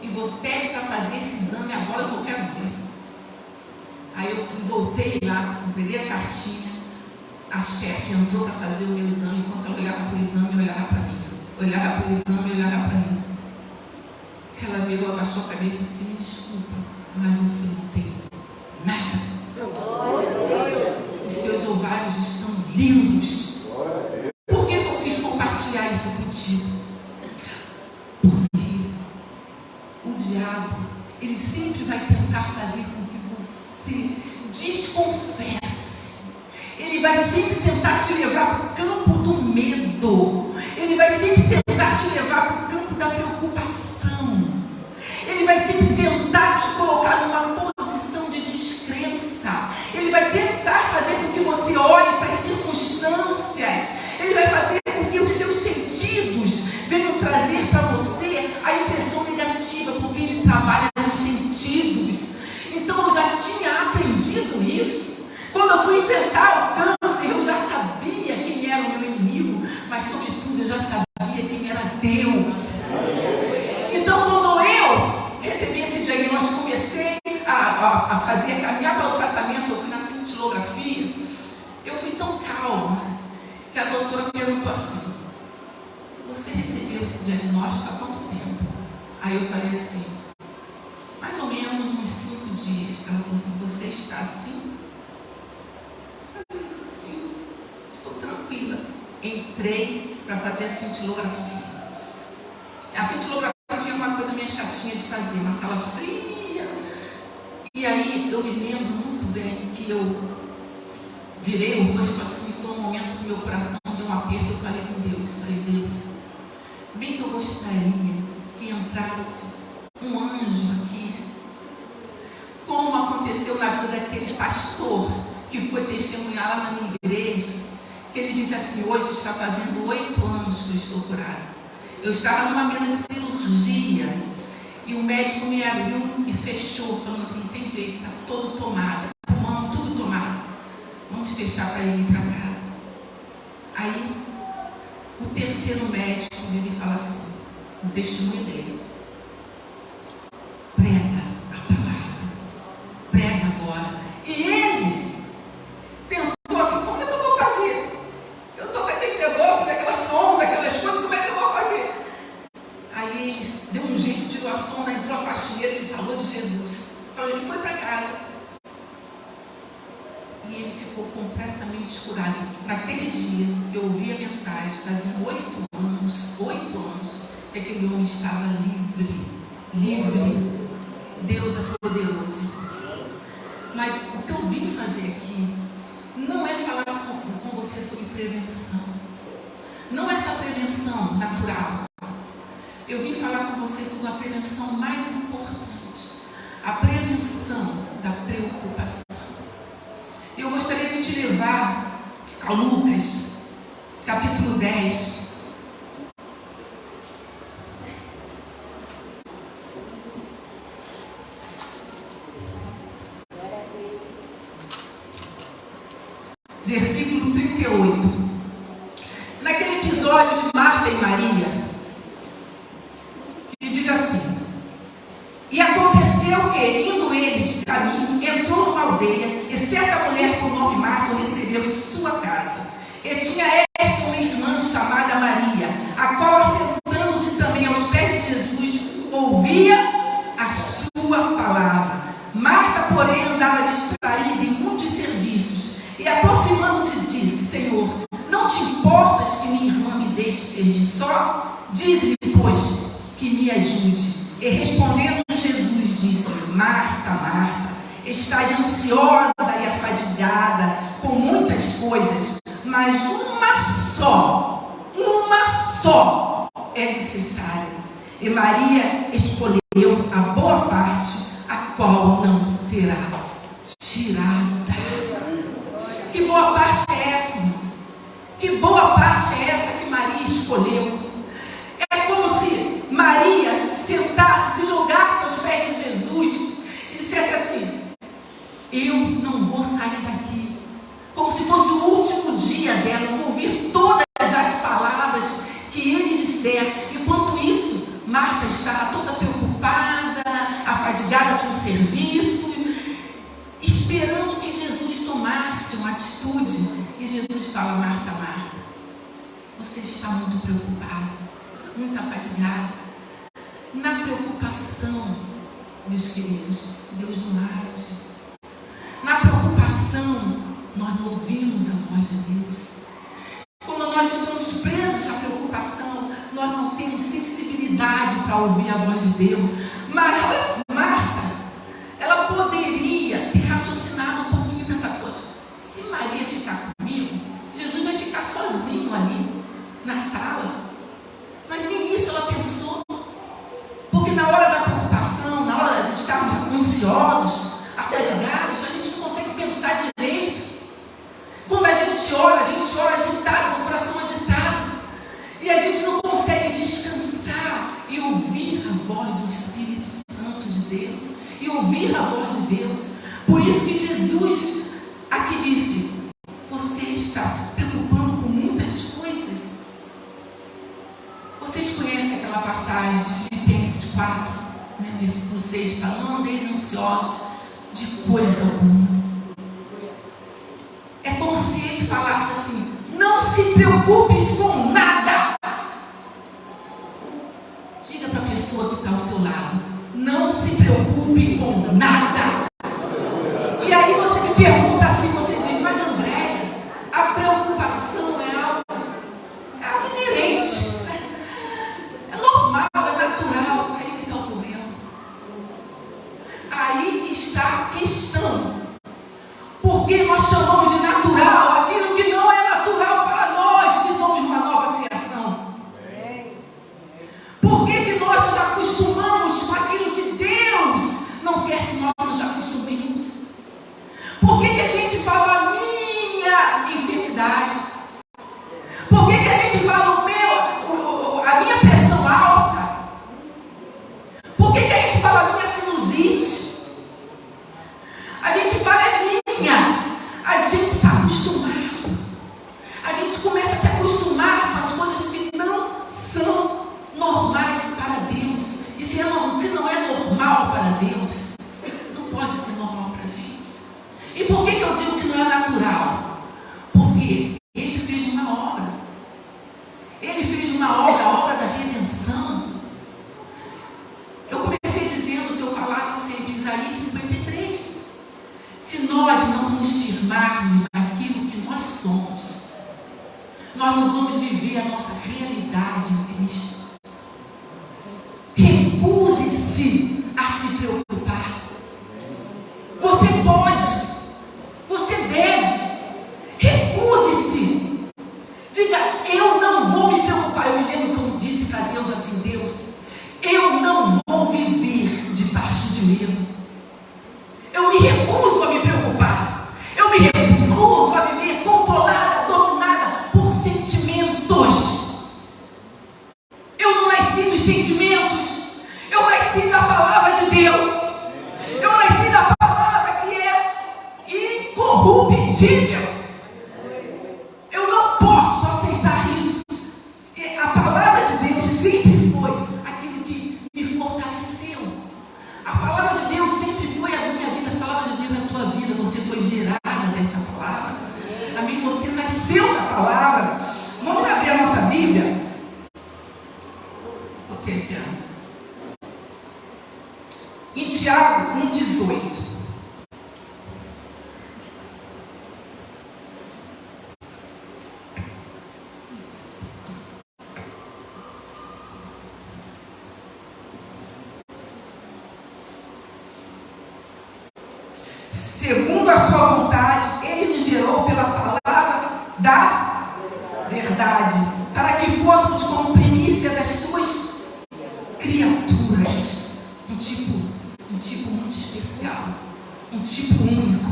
S6: E você pede para fazer esse exame agora que eu quero ver. Aí eu voltei lá, entreguei a cartinha. A chefe entrou para fazer o meu exame. Enquanto ela olhava para o exame, eu olhava para mim. Olhava para o exame, eu olhava para mim. Ela virou, abaixou a cabeça e disse: me desculpa, mas você não tem nada. Os seus ovários estão lindos. Por que eu quis compartilhar isso contigo? Porque o diabo, ele sempre vai tentar fazer com que você desconfesse. Ele vai sempre tentar te levar para o campo do medo. Ele vai sempre tentar te levar para o campo da preocupação. Ele vai sempre tentar te colocar numa posição de descrença. Ele vai tentar fazer com que você olhe para as circunstâncias. Ele vai fazer com que os seus sentidos venham trazer para você a impressão negativa, porque ele trabalha nos sentidos. Então eu já tinha aprendido isso. Quando eu fui enfrentar o câncer, eu já sabia quem era o meu inimigo, mas sobretudo eu já sabia quem era Deus. Então quando eu recebi esse diagnóstico, comecei a fazer, a caminhar para o tratamento, eu fui na cintilografia, eu fui tão calma, que a doutora perguntou assim: você recebeu esse diagnóstico há quanto tempo? Aí eu falei assim: mais ou menos uns 5 dias. Ela falou assim: você está assim? Sim, estou tranquila. Entrei para fazer a cintilografia. A cintilografia é uma coisa meio chatinha de fazer, uma sala fria. E aí eu me lembro muito bem que eu virei o rosto assim, foi um momento que meu coração deu um aperto. Eu falei com Deus, Deus, bem que eu gostaria que entrasse um anjo aqui, como aconteceu na vida daquele pastor que foi testemunhar lá na minha igreja, que ele disse assim: hoje está fazendo 8 anos que eu estou curado. Eu estava numa mesa de cirurgia e o médico me abriu e fechou, falando assim: tem jeito, está todo tomado, pulmão tudo tomado, vamos fechar para ele ir para casa. Aí o terceiro médico veio e fala assim, no testemunho dele: prega a palavra, prega agora. E ele pensou assim: como é que eu vou fazer? Eu estou com aquele negócio, daquela sombra, aquelas coisas, como é que eu vou ele foi para casa. E ele ficou completamente curado. Naquele dia que eu ouvi a mensagem, faziam 8 anos, que aquele homem estava livre. Deus é poderoso, irmãos. Mas o que eu vim fazer aqui não é falar com você sobre prevenção. Não é essa prevenção natural. Eu vim falar com você sobre a prevenção mais importante. A prevenção da preocupação. Eu gostaria de te levar a Lucas, capítulo 10. Versículo 38. Naquele episódio de Marta e Maria, que diz assim: e aconteceu que, indo ele de caminho, entrou numa aldeia, e certa mulher por nome Marta o recebeu em sua casa. E tinha esta uma irmã chamada Maria, a qual, assentando-se também aos pés de Jesus, ouvia a sua palavra. Marta, porém, andava distraída em muitos serviços, e aproximando-se disse: Senhor, não te importas que minha irmã me deixe servir só? Dize-me, pois, que me ajude. E respondendo Jesus disse: Marta, Marta, estás ansiosa e afadigada com muitas coisas, mas uma só é necessária. E Maria escolheu a boa parte, a qual não será tirada. Que boa parte é essa, irmãos? Que boa parte é essa que Maria escolheu? É como se Maria sentasse, se jogasse aos pés de Jesus e dissesse assim: eu não vou sair daqui. Como se fosse o último dia dela, eu vou ouvir todas as palavras que ele disser. Enquanto isso, Marta estava toda preocupada, afadigada com o serviço, esperando que Jesus tomasse uma atitude. E Jesus fala: Marta, Marta, você está muito preocupada, muito afadigada. Na preocupação, meus queridos, Deus não age. Na preocupação, nós não ouvimos a voz de Deus. Quando nós estamos presos na preocupação, nós não temos sensibilidade para ouvir a voz de Deus. Marta, ela poderia ter raciocinado um pouquinho e pensar: poxa, se Maria ficar comigo, Jesus vai ficar sozinho ali na sala. Mas nem isso ela pensou. Porque na hora da preocupação, na hora de estarmos ansiosos, afadigados, a gente não consegue pensar direito. Quando a gente ora agitado, com o coração agitado, e a gente não consegue descansar e ouvir a voz do Espírito Santo de Deus, e ouvir a voz de Deus. Por isso que Jesus aqui disse: você está se preocupando com muitas coisas. Vocês conhecem aquela passagem de Filipenses 4, versículo 6, fala: não andeis ansiosos de coisa alguma. É como se ele falasse assim: não se preocupes com nada. Diga para a pessoa que está ao seu lado: não se preocupe com nada. E aí você me pergunta assim, você diz: mas André, a preocupação é algo inerente, é normal, é natural. Aí que está o problema. Aí que está a questão. Porque nós chamamos de natural aquilo que não é natural para nós, que somos uma nova criação. Por que nós nos acostumamos com aquilo que Deus não quer que nós nos acostumemos? Por que a gente fala a minha enfermidade? Por que a gente fala o Deus assim: Deus, eu não vou viver debaixo de medo. Eu me recuso a me preocupar. Eu me recuso a viver controlada, dominada por sentimentos. Eu não nasci dos sentimentos. Eu nasci da palavra de Deus. Eu nasci da palavra que é incorruptível. Eu não posso aceitar isso. A palavra de Deus sempre foi aquilo que me fortaleceu. A palavra de Deus sempre foi a minha vida. A palavra de Deus é a tua vida. Você foi gerada dessa palavra. Amém? Você nasceu da palavra. Vamos abrir a nossa Bíblia. Ok, aqui, ó. Em Tiago 1,18. Segundo a sua vontade, Ele nos gerou pela palavra da verdade, para que fôssemos como primícia das suas criaturas. Um tipo muito especial, um tipo único.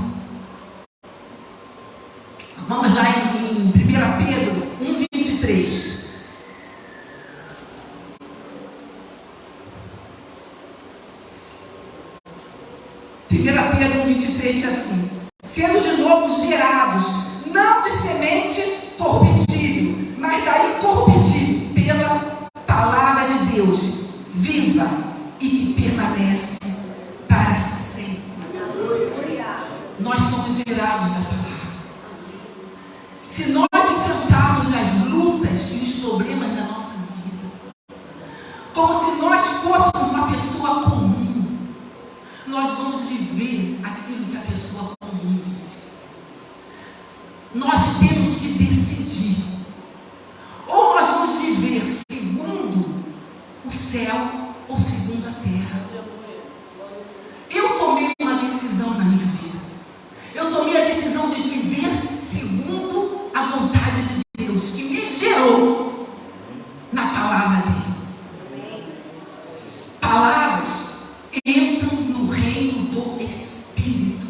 S6: Vamos lá em 1 Pedro 1,23. Pedro 1,23 diz assim: sendo de novo gerados, não de semente corruptível, mas da incorruptível, pela palavra de Deus, viva e que permanece para sempre. Nós somos gerados da palavra. Se nós enfrentarmos as lutas e os problemas da nossa vida, como se nós fôssemos uma pessoa comum, nós vamos viver aquilo que a pessoa comum vive. Nós temos que decidir. Ou nós vamos viver segundo o céu ou segundo a terra. Eu tomei uma decisão na minha vida. Eu tomei a decisão de viver segundo a vontade de Deus, que me gerou na palavra dele. Palavras entram no reino do Espírito.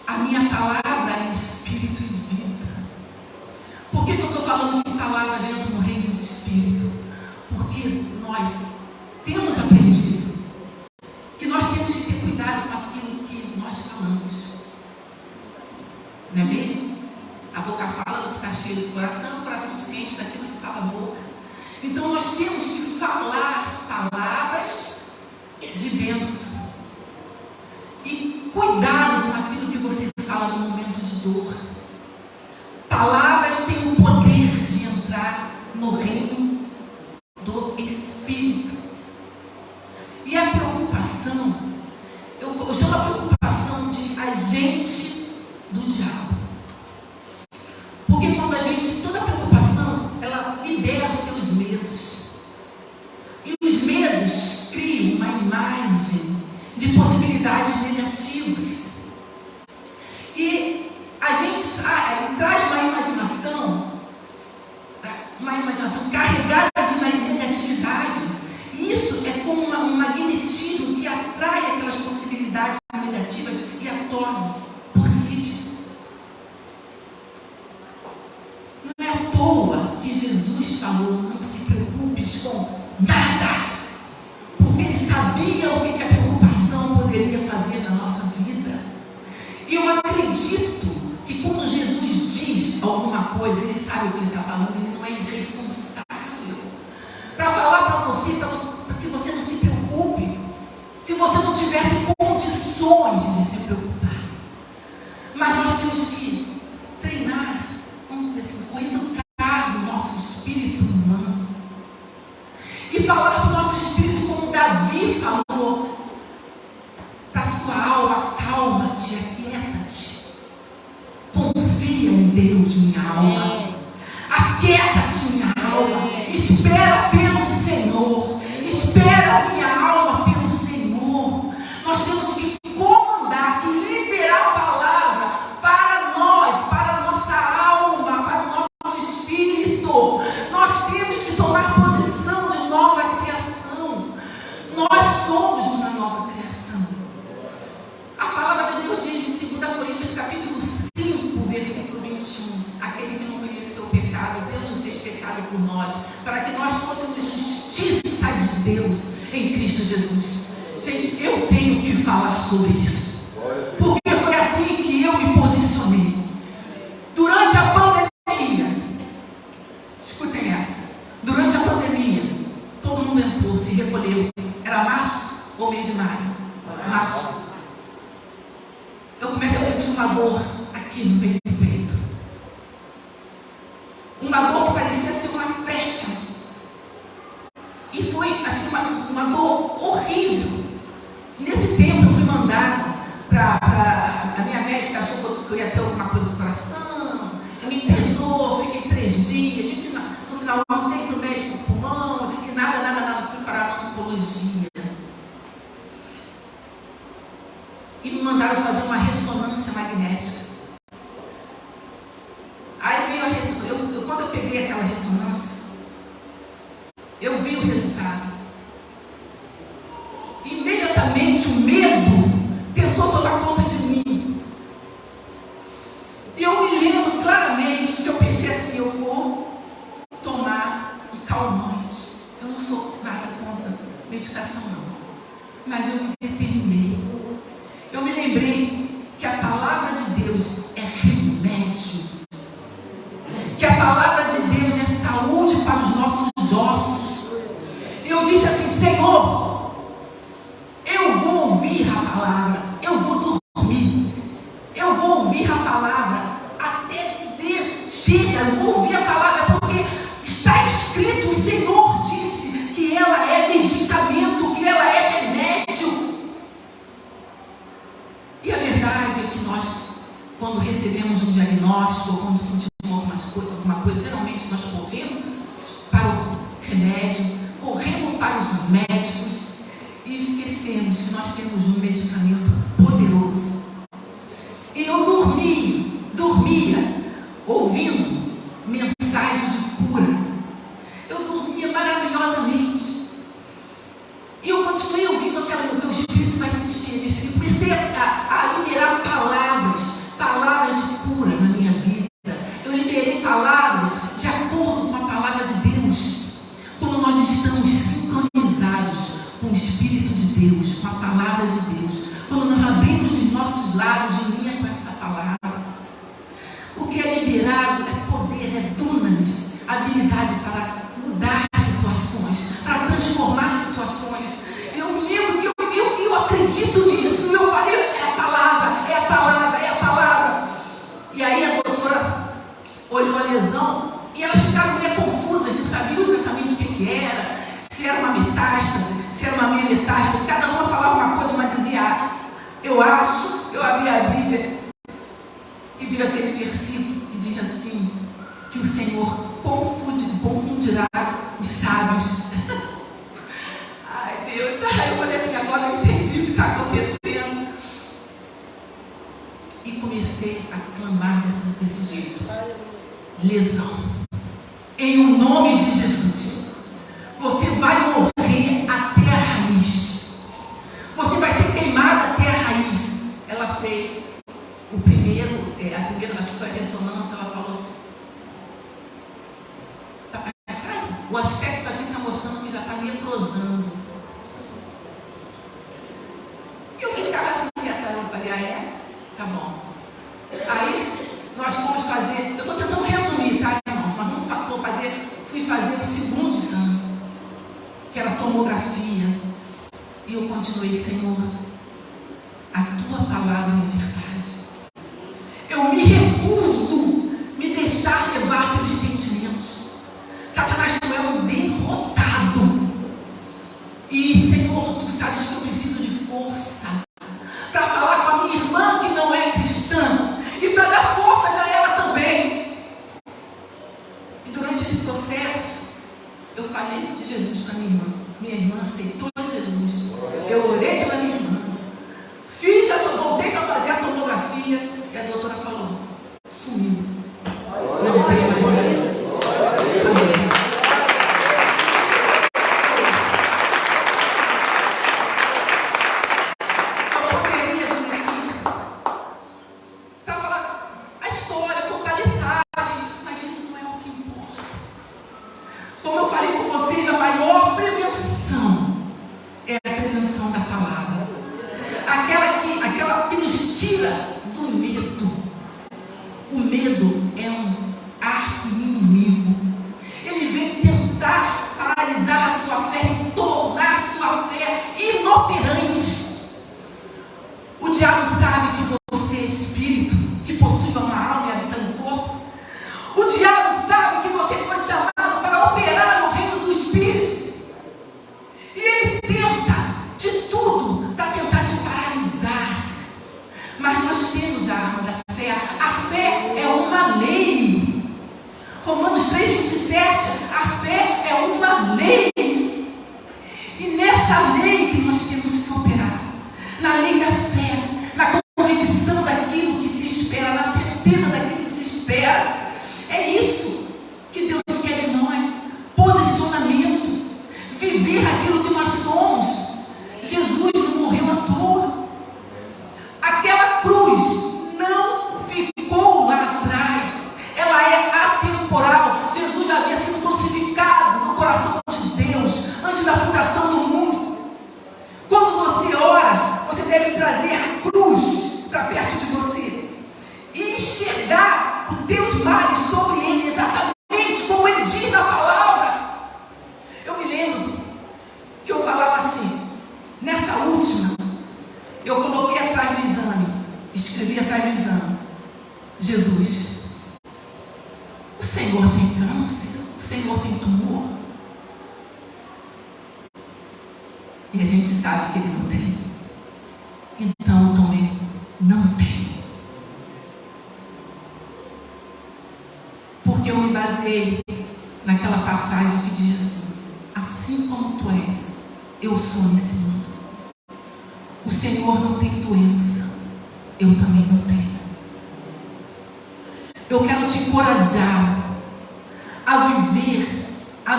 S6: A minha palavra é Espírito e vida. Por que eu estou falando que palavras entram no reino do Espírito? Porque nós temos aprendido que nós temos que ter cuidado com aquilo que nós falamos. Não é mesmo? A boca fala do que está cheio do coração, o coração se enche daquilo que fala a boca. Então nós temos que falar palavras de bênção. E cuidado com aquilo que você fala no momento de dor. Palavras têm o poder de entrar no reino do Espírito. E a preocupação, eu chamo a preocupação de agente do diabo. Porque quando a gente, toda preocupação, ela libera os seus medos. E os medos criam uma imagem de possibilidades negativas. E a gente traz uma imaginação carregada de negatividade. Isso é como um magnetismo que atrai aquelas possibilidades negativas e a torna possíveis. Não é à toa que Jesus falou: não se preocupes com nada, porque ele sabia o que a preocupação poderia fazer na nossa vida. E eu acredito que quando Jesus diz alguma coisa, ele sabe o que ele está falando, ele não é irresponsável para falar para você, para que você não se preocupe, se você não tivesse condições de se preocupar. Mas nós temos que treinar, vamos dizer assim, educar o nosso espírito humano e falar para o nosso espírito como Davi falou para a sua alma: calma-te, aquieta-te, confia em Deus, minha alma, aquieta-te, minha alma, espera pelo Senhor, espera minha alma pelo Senhor. Nós temos que comandar, que sacrificado por nós, para que nós fôssemos justiça de Deus em Cristo Jesus. Gente, eu tenho que falar sobre isso, porque foi assim que eu me posicionei. Durante a pandemia, escutem essa, durante a pandemia, todo mundo entrou, se recolheu. Era março ou meio de maio? Março. Eu começo a sentir uma dor aqui no meio do peito. Uma dor que parecia ser uma flecha. E foi assim, uma dor horrível. E nesse tempo eu fui mandada para a minha médica, achou que eu ia ter alguma coisa do coração, me internou, fiquei 3 dias, no final eu mandei para o médico pulmão, e nada, fui para a oncologia. E me mandaram fazer uma ressonância magnética. Aí veio a ressonância, quando eu peguei aquela ressonância, eu vi o resultado. Imediatamente o medo tentou tomar conta de mim. E eu me lembro claramente que eu pensei assim, eu vou tomar um calmante. Eu não sou nada contra medicação não, mas eu me determinei. Eu me lembrei que a palavra de Deus é remédio, que a palavra de Deus é saúde para os nossos ossos. Eu disse assim, Senhor, eu vou ouvir a palavra, eu vou dormir, eu vou ouvir a palavra até dizer, chega, eu vou ouvir a palavra, porque está escrito, o Senhor disse que ela é medicamento, que ela é remédio. E a verdade é que nós, quando recebemos um diagnóstico, ou quando sentimos alguma coisa, geralmente nós corremos para o remédio, corremos para os médicos e esquecemos que nós temos um medicamento poderoso. E eu dormia ouvindo mensagem de cura. Eu dormia maravilhosamente. E eu continuei ouvindo aquela, meu espírito vai assistir. Eu comecei a liberar palavras de cura na minha vida. Eu liberei palavras de acordo com a palavra de Deus. Quando nós estamos sincronizados com o Espírito de Deus, com a palavra de Deus, quando nós abrimos os nossos lábios de linha com essa palavra, o que é liberado é poder, é dunamis, habilidade para mudar situações, para transformar situações. Eu me lembro que eu acredito nisso, eu falei, é a palavra, é a palavra, é a palavra. E aí a doutora olhou a lesão e elas ficaram meio confusas, não sabiam exatamente o que era, se era uma metástase, se era uma meia metástase, cada uma falava uma coisa, uma dizia, eu acho, eu abri a Bíblia e vi aquele versículo que diz assim, que o Senhor confundirá os sábios. Ai Deus, eu falei assim, agora eu entendi o que está acontecendo. E comecei a clamar desse jeito. Lesão. Em o nome de Jesus. Você vai morrer até a raiz. Você vai ser queimada até a raiz. Ela fez a primeira, acho que foi a ressonância, ela falou assim, o aspecto aqui está mostrando que já está necrosando. Eu ficava assim, eu falei, é? Tá bom. Aí, nós fomos fazer, eu estou tentando resumir, tá, irmãos? Nós fui fazer o segundo exame, que era a tomografia. E eu continuei, Senhor, a tua palavra é verdade. Eu me recuso me deixar levar pelos sentimentos. Satanás não é um derrotado. E, Senhor, tu sabes que eu preciso de força para falar com a minha irmã que não é cristã e para dar força já ela também. E durante esse processo, eu falei de Jesus para minha irmã. Minha irmã aceitou Jesus. Eu orei pela minha irmã. Voltei para fazer a tomografia e a doutora falou, sumiu. Não tem mais nada. Para falar a história, contar detalhes, mas isso não é o que importa. maior prevenção é a prevenção da palavra. Aquela que nos tira do medo. O medo é um arqui-inimigo. Ele vem tentar paralisar a sua fé e tornar a sua fé inoperante. O diabo sabe que você é espírito, que possui uma alma e habita no corpo. O diabo sabe que você foi chamado para operar no reino do espírito. E ele tenta de tudo para tentar te paralisar. Mas nós temos a arma da fé. A fé é uma lei. Romanos 3,27. A fé é uma lei. E nessa lei que nós temos que operar. Na lei da fé. Na convicção daquilo que se espera. Na certeza daquilo que se espera. É isso que Deus quer de nós. Posicionamento. Viver aquilo que nós somos. Jesus não morreu à toa. Aquela cruz não ficou lá atrás. Ela é atemporal. Jesus já havia sido crucificado no coração de Deus antes da fundação do mundo. Quando você ora, você deve trazer a cruz para perto de você e enxergar os teus males sobre ele, exatamente como ele diz na palavra. Eu me lembro que eu falava assim, nessa última, eu coloquei atrás do exame, escrevi atrás do exame: Jesus, o Senhor tem câncer? O Senhor tem tumor? E a gente sabe que ele não tem. Então, Tomé, não tem. Porque eu me baseei naquela passagem que diz assim: assim como tu és, eu sou nesse mundo. O Senhor não tem doença, eu também não tenho. Eu quero te encorajar a viver a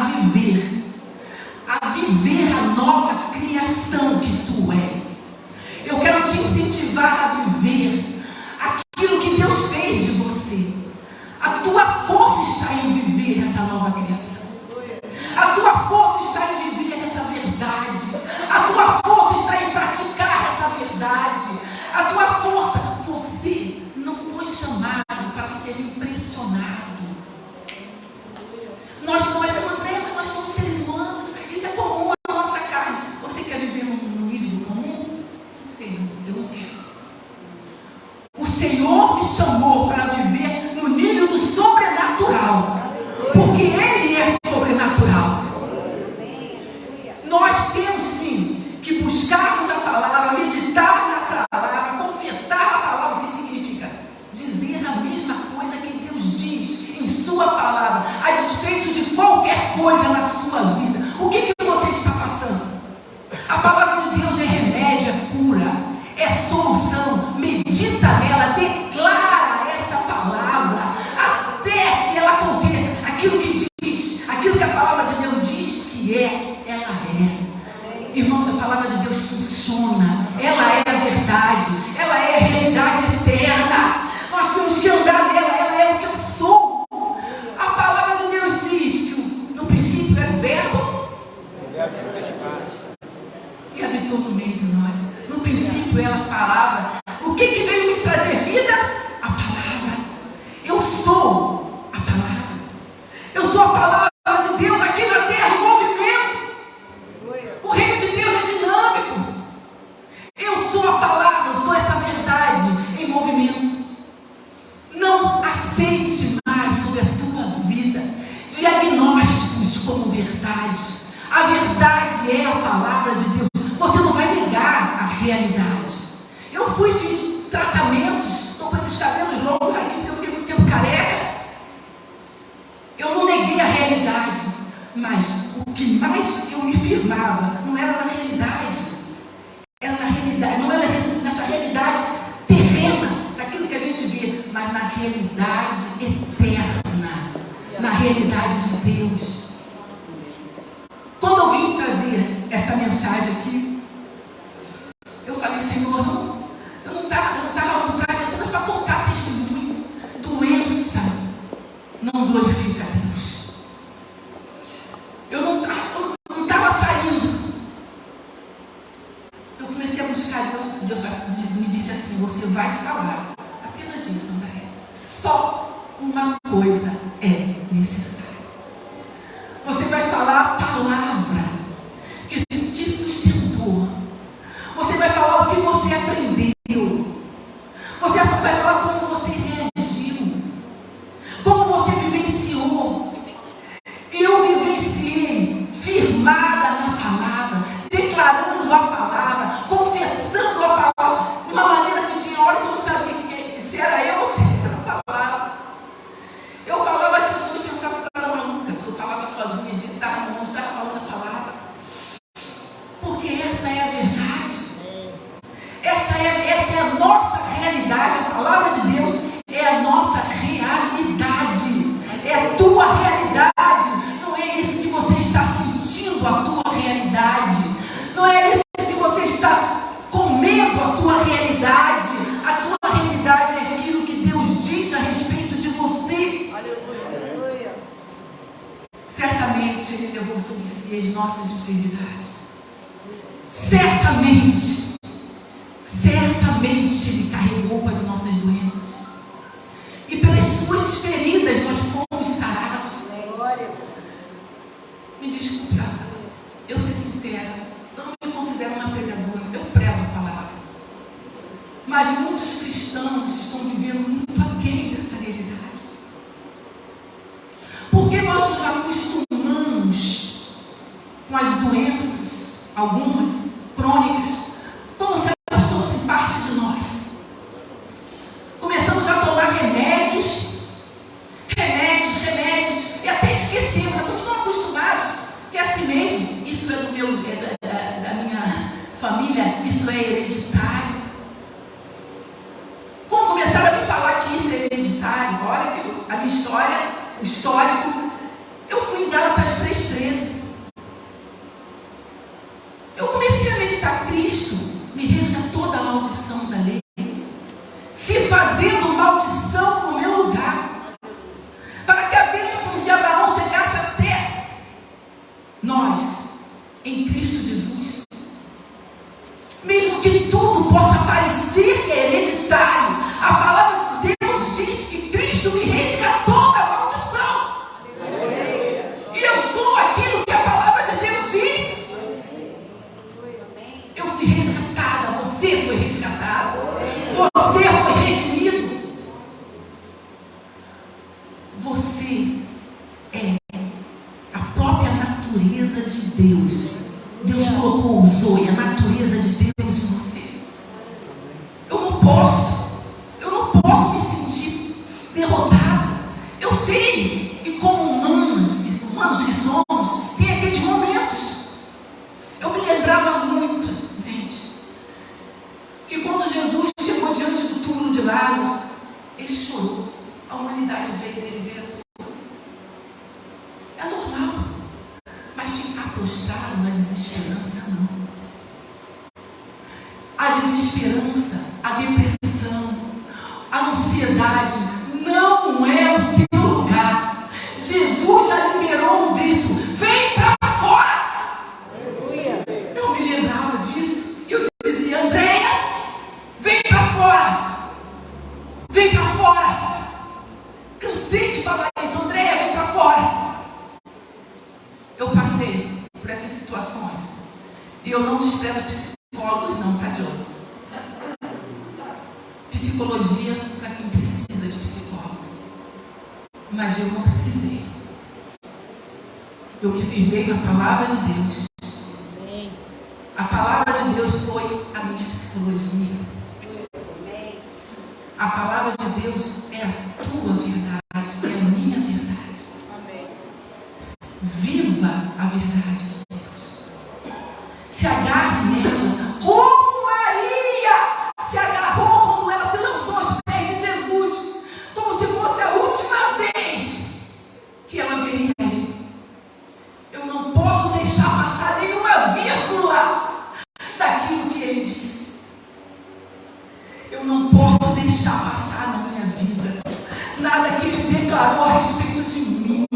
S6: nova criação que tu és. Eu quero te incentivar a viver aquilo que Deus fez de você. A tua força está em viver essa nova criação. A tua força está em viver essa verdade. A tua força está em praticar essa verdade. A tua força, você não foi chamado para ser impressionado. Nós somos seres humanos. Isso é comum à nossa carne. Você quer viver num nível comum? Sim, eu não quero. O Senhor me chamou para viver no nível do sobrenatural. Porque Ele é sobrenatural. Nós temos sim que buscarmos a palavra, meditar na palavra, confessar a palavra, que significa dizer a mesma coisa que Deus diz em sua palavra, a despeito de qualquer coisa na sua vida. O que você está passando? A palavra de Deus é remédio, é cura, é solução. Medita nela, declara essa palavra até que ela aconteça. Aquilo que diz, aquilo que a palavra de Deus diz que é, ela é. Irmãos, a palavra de Deus funciona. Ela é a verdade. Ela é a realidade eterna. Nós temos que andar nela. Ela é o que eu sou. A palavra de Deus diz que no princípio era o verbo e habitou no meio de nós. No princípio era a palavra. O que veio me trazer vida? A palavra. Eu sou a palavra. Eu sou a palavra de Deus aqui na terra em movimento. O reino de Deus é dinâmico. Eu sou a palavra, eu sou essa verdade em movimento. Não aceite mais sobre a tua vida diagnósticos como verdades. A verdade é a palavra de Deus. Você não vai negar a realidade. Eu fiz tratamentos, estou com esses cabelos longos aqui porque eu fiquei muito tempo careca. Eu não neguei a realidade, mas o que mais eu me firmava não era na realidade. Era na realidade, não era nessa realidade terrena, daquilo que a gente vê, mas na realidade eterna, na realidade de Deus. Quando eu vim trazer essa mensagem aqui, eu falei: Senhor, eu não estava à vontade apenas para contar testemunho. Doença não glorifica a Deus. Eu não certamente Ele levou sobre si as nossas enfermidades. Certamente Ele carregou com as nossas doenças. E pelas suas feridas nós fomos sarados. Me desculpa, eu ser sincera, eu não me considero uma pregadora, eu prego a palavra. Mas muitos cristãos estão vivendo muito aquém dessa realidade. Porque nós nos acostumamos com as doenças, algumas crônicas, como se elas fossem parte de nós. Começamos a tomar remédios, e até esquecemos, estamos tão acostumados, que é assim mesmo, isso é da minha família, isso é hereditário. Quando começaram a me falar que isso é hereditário, olha que a minha história, o histórico, eu fui em Gálatas 3,13. Eu comecei a meditar: Cristo me resgatou da maldição da lei, se fazendo maldição no meu lugar, para que a bênção de Abraão chegasse até nós, em Cristo Jesus. Mesmo que tudo possa parecer hereditário, a palavra de Deus diz que Cristo me resgatou da maldição. E eu sou aquilo que a palavra de Deus diz. Eu fui resgatada, você foi resgatado, você foi redimido. Você é a própria natureza de Deus. Deus colocou o Zoe, a natureza de Deus em você. Eu não posso me sentir derrotado. Eu sei que como humanos que somos, tem aqueles momentos. Eu me lembrava muito, gente, que quando Jesus chegou diante do túmulo de Lázaro, ele chorou. A humanidade veio dele, veio a tudo. É normal. Mas ficar prostrado na desesperança, não. A desesperança, a depressão, a ansiedade não é o teu lugar. Jesus já liberou o grito: vem para fora. Eu me lembrava disso e eu dizia: Andréia, vem para fora. Vem para fora. Cansei de falar isso. Andréia, vem para fora. Eu passei por essas situações. E eu não desprezo psicólogos, não, tá, Deus? Psicologia para quem precisa de psicólogo. Mas eu não precisei. Eu me firmei na palavra de Deus. A palavra de Deus foi a minha psicologia. A palavra de Deus é a tua verdade, é a minha verdade. Viva a verdade de Deus. Se agarre nela, como Maria se agarrou quando ela se lançou aos pés de Jesus, como se fosse a última vez que ela veria ele. Eu não posso deixar passar nenhuma vírgula daquilo que ele disse. Eu não posso deixar passar na minha vida nada que ele declarou a respeito de mim.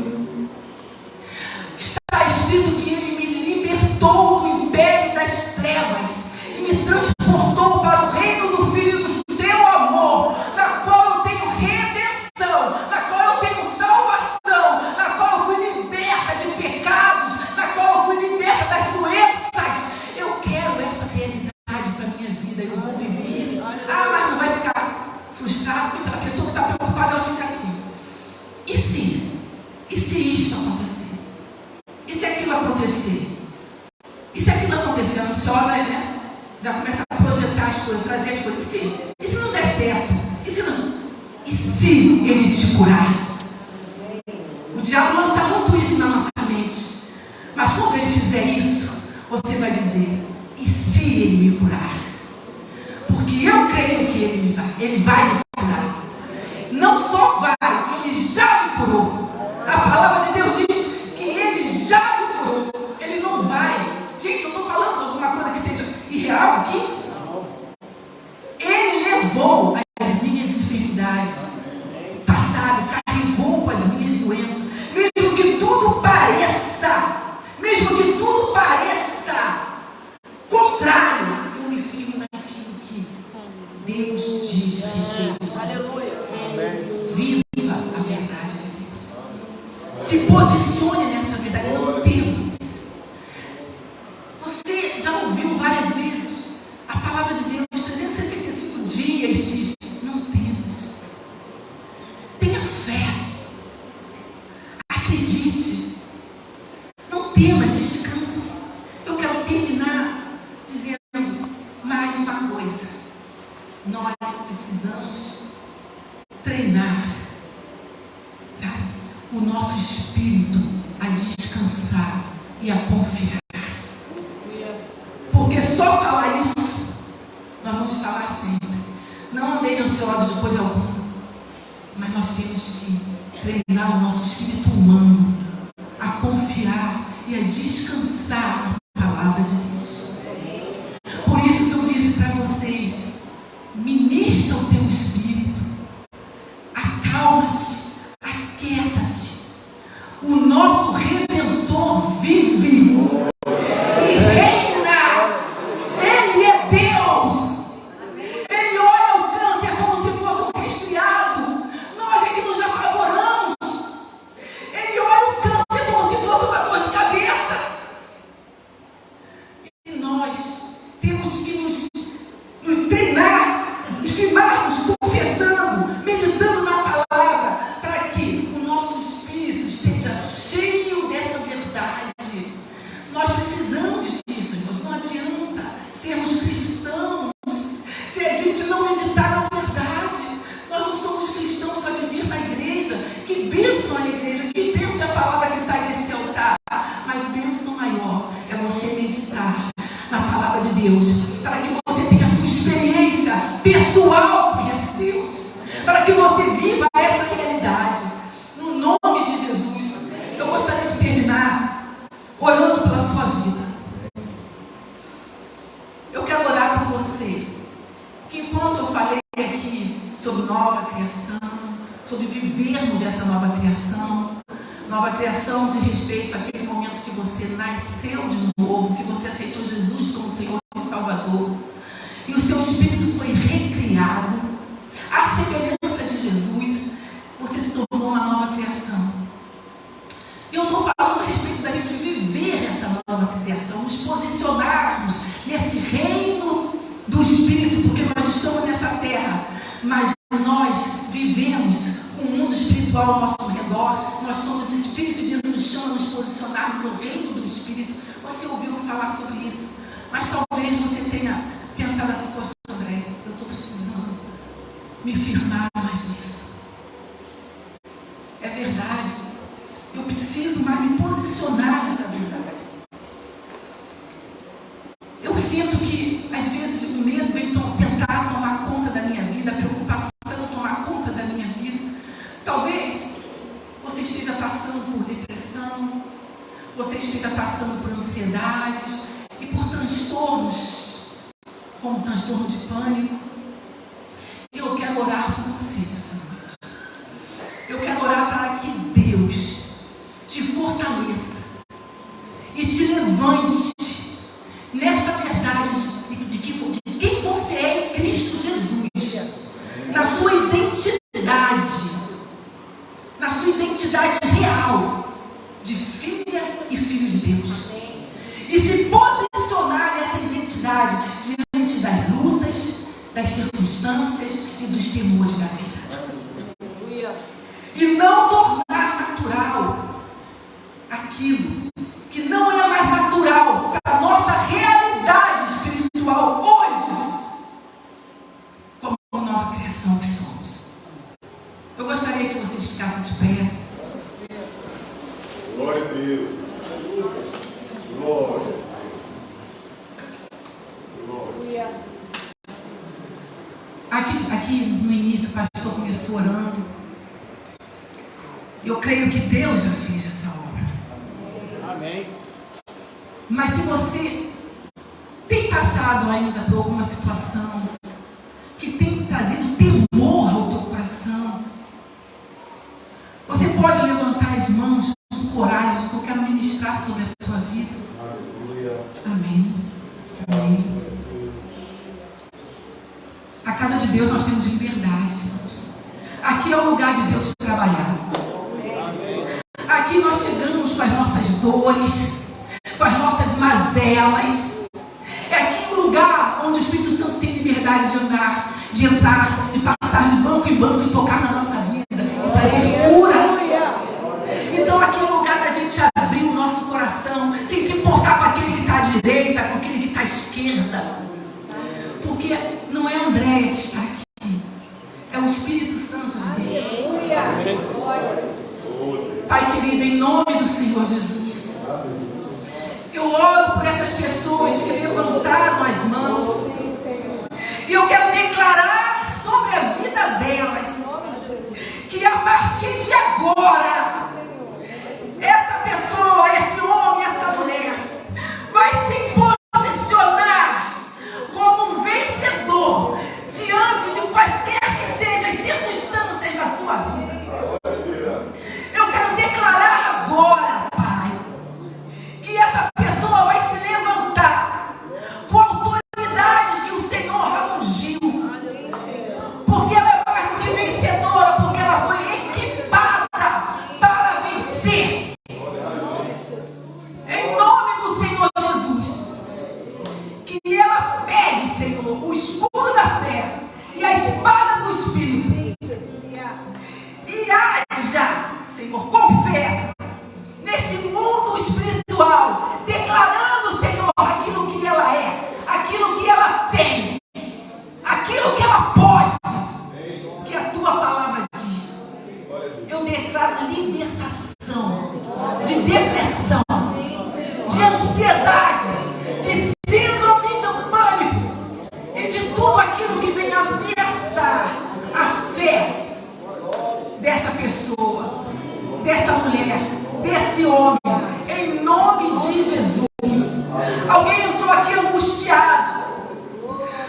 S6: Está escrito que ele me libertou do império das trevas e me transportou para o reino do Filho do seu amor, na qual eu tenho redenção, na qual eu tenho salvação, na qual eu fui liberta de pecados, na qual eu fui liberta das doenças. Eu quero essa realidade para a minha vida, eu vou viver isso. Ah, mas não vai ficar frustrado, porque a pessoa que está preocupada, ela fica assim: e se? E se isso acontecer? E se aquilo acontecer? E se aquilo acontecer? Ansiosa, né? Já começa a projetar as coisas, trazer as coisas. E se não der certo? E se não? E se ele te curar? O diabo lança muito isso na nossa mente. Mas quando ele fizer isso, você vai dizer: e se ele me curar? Porque eu creio que ele vai me curar. Não só vai, ele já me curou. A palavra de Deus diz que ele já me curou. Ele não vai. Gente, eu estou falando alguma coisa que seja irreal aqui? Ele levou as minhas enfermidades, passado, carregou com as minhas doenças. Mesmo que tudo pareça acredite, não tema, descanse. Eu quero terminar dizendo mais uma coisa. Nós precisamos treinar, sabe, o nosso espírito a descansar e a confiar. Porque só falar isso, nós vamos falar sempre. Não andeis ansiosos de coisa alguma, mas nós temos que treinar o nosso espírito humano a confiar e a descansar na palavra de Deus. Por isso que eu disse para vocês, ministra o teu espírito, acalma-te, aquieta-te. O nosso Redentor vive e reina. Ele é Deus. Ele olha o câncer como se fosse um resfriado. Nós é que nos apavoramos. Ele olha o câncer como se fosse uma dor de cabeça. E nós temos que nos treinar, nos firmarmos, confessando, meditando na palavra, para que o nosso espírito esteja cheio dessa verdade. Nós precisamos disso, irmãos. Não adianta sermos cristãos se a gente não meditar na verdade. Nós não somos cristãos só de vir na igreja. Que bênção a igreja, que bênção a palavra que sai desse altar. Mas bênção maior é você meditar na palavra de Deus, para que você tenha a sua experiência pessoal com esse Deus, para que você viva essa realidade. No nome de Jesus, eu gostaria de terminar orando pela sua vida. Eu quero orar por você, que enquanto eu falei aqui sobre nova criação, sobre vivermos essa nova criação de respeito àquele momento que você nasceu de novo, que você aceitou Jesus como Senhor e Salvador, e o seu espírito foi recriado, à semelhança de Jesus, você se tornou uma nova criação. E eu estou falando a respeito da gente viver essa nova criação, nos posicionarmos nesse reino do Espírito, porque nós estamos nessa terra, mas nós vivemos com o mundo espiritual ao nosso redor. Nós somos espírito e Deus nos chama a nos posicionar no reino do Espírito. Você ouviu falar sobre isso, mas talvez você tenha pensado assim: poxa, André, eu estou precisando me firmar mais nisso. É verdade, eu preciso mais me posicionar nessa verdade. Eu sinto que às vezes o medo vem tentar tomar conta da minha vida, a preocupação tomar conta da minha vida. Talvez você esteja passando por depressão, você esteja passando por ansiedades e por transtornos, como transtorno de pânico. E eu quero orar por você nessa noite. Eu quero orar para que Deus te fortaleça e te levante nessa verdade de quem você é em Cristo Jesus, na sua identidade real de filha e filho de Deus, e se posicionar nessa identidade diante das lutas, das circunstâncias e dos temores da vida, e não tornar natural aquilo que não é mais natural para a nossa realidade espiritual hoje, como nova criação que somos. Eu gostaria que vocês ficassem de pé.
S2: Glória a Deus. Glória. Glória.
S6: Aqui no início o pastor começou orando. Eu creio que Deus já fez essa obra.
S5: Amém.
S6: Mas se você tem passado ainda por alguma situação que tem trazido temor ao teu coração, você pode levantar as mãos com coragem, que eu quero ministrar sobre a tua vida. Amém. Amém. A casa de Deus nós temos liberdade, irmãos. Aqui é o lugar de Deus trabalhar. Aqui nós chegamos com as nossas dores, com as nossas mazelas. É aqui um lugar onde o Espírito Santo tem liberdade de andar, de entrar, de passar de banco em banco e tocar na nossa vida e trazer cura. Então aqui é depressão, de ansiedade, de síndrome de pânico e de tudo aquilo que vem ameaçar a fé dessa pessoa, dessa mulher, desse homem, em nome de Jesus. Alguém entrou aqui angustiado,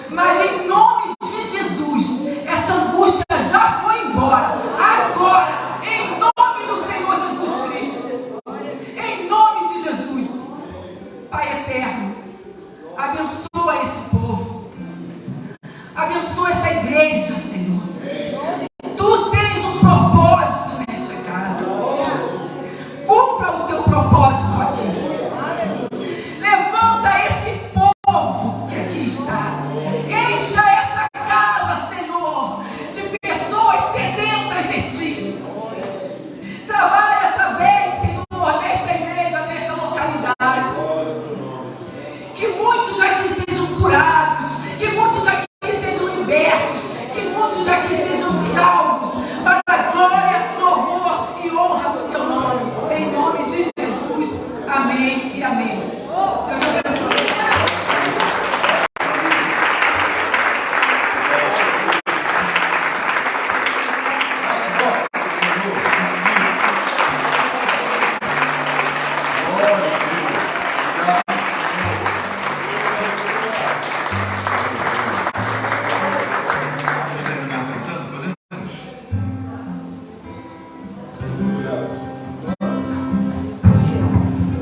S6: mas em nome de Jesus, essa angústia já foi embora. Agora, em nome do Senhor Jesus Cristo, em nome de Jesus, Pai eterno, abençoa esse povo, abençoa essa igreja, Senhor. Tu tens um propósito nesta casa. Cumpra o teu propósito aqui. Levanta esse povo que aqui está. Encha essa casa, Senhor, de pessoas sedentas de Ti. Trabalha através, Senhor, desta igreja, desta localidade. Que muitos aqui sejam curados, que muitos aqui sejam libertos, que muitos aqui sejam salvos, para a glória, louvor e honra do Teu nome. Em nome de Jesus. Amém e amém. Deus abençoe.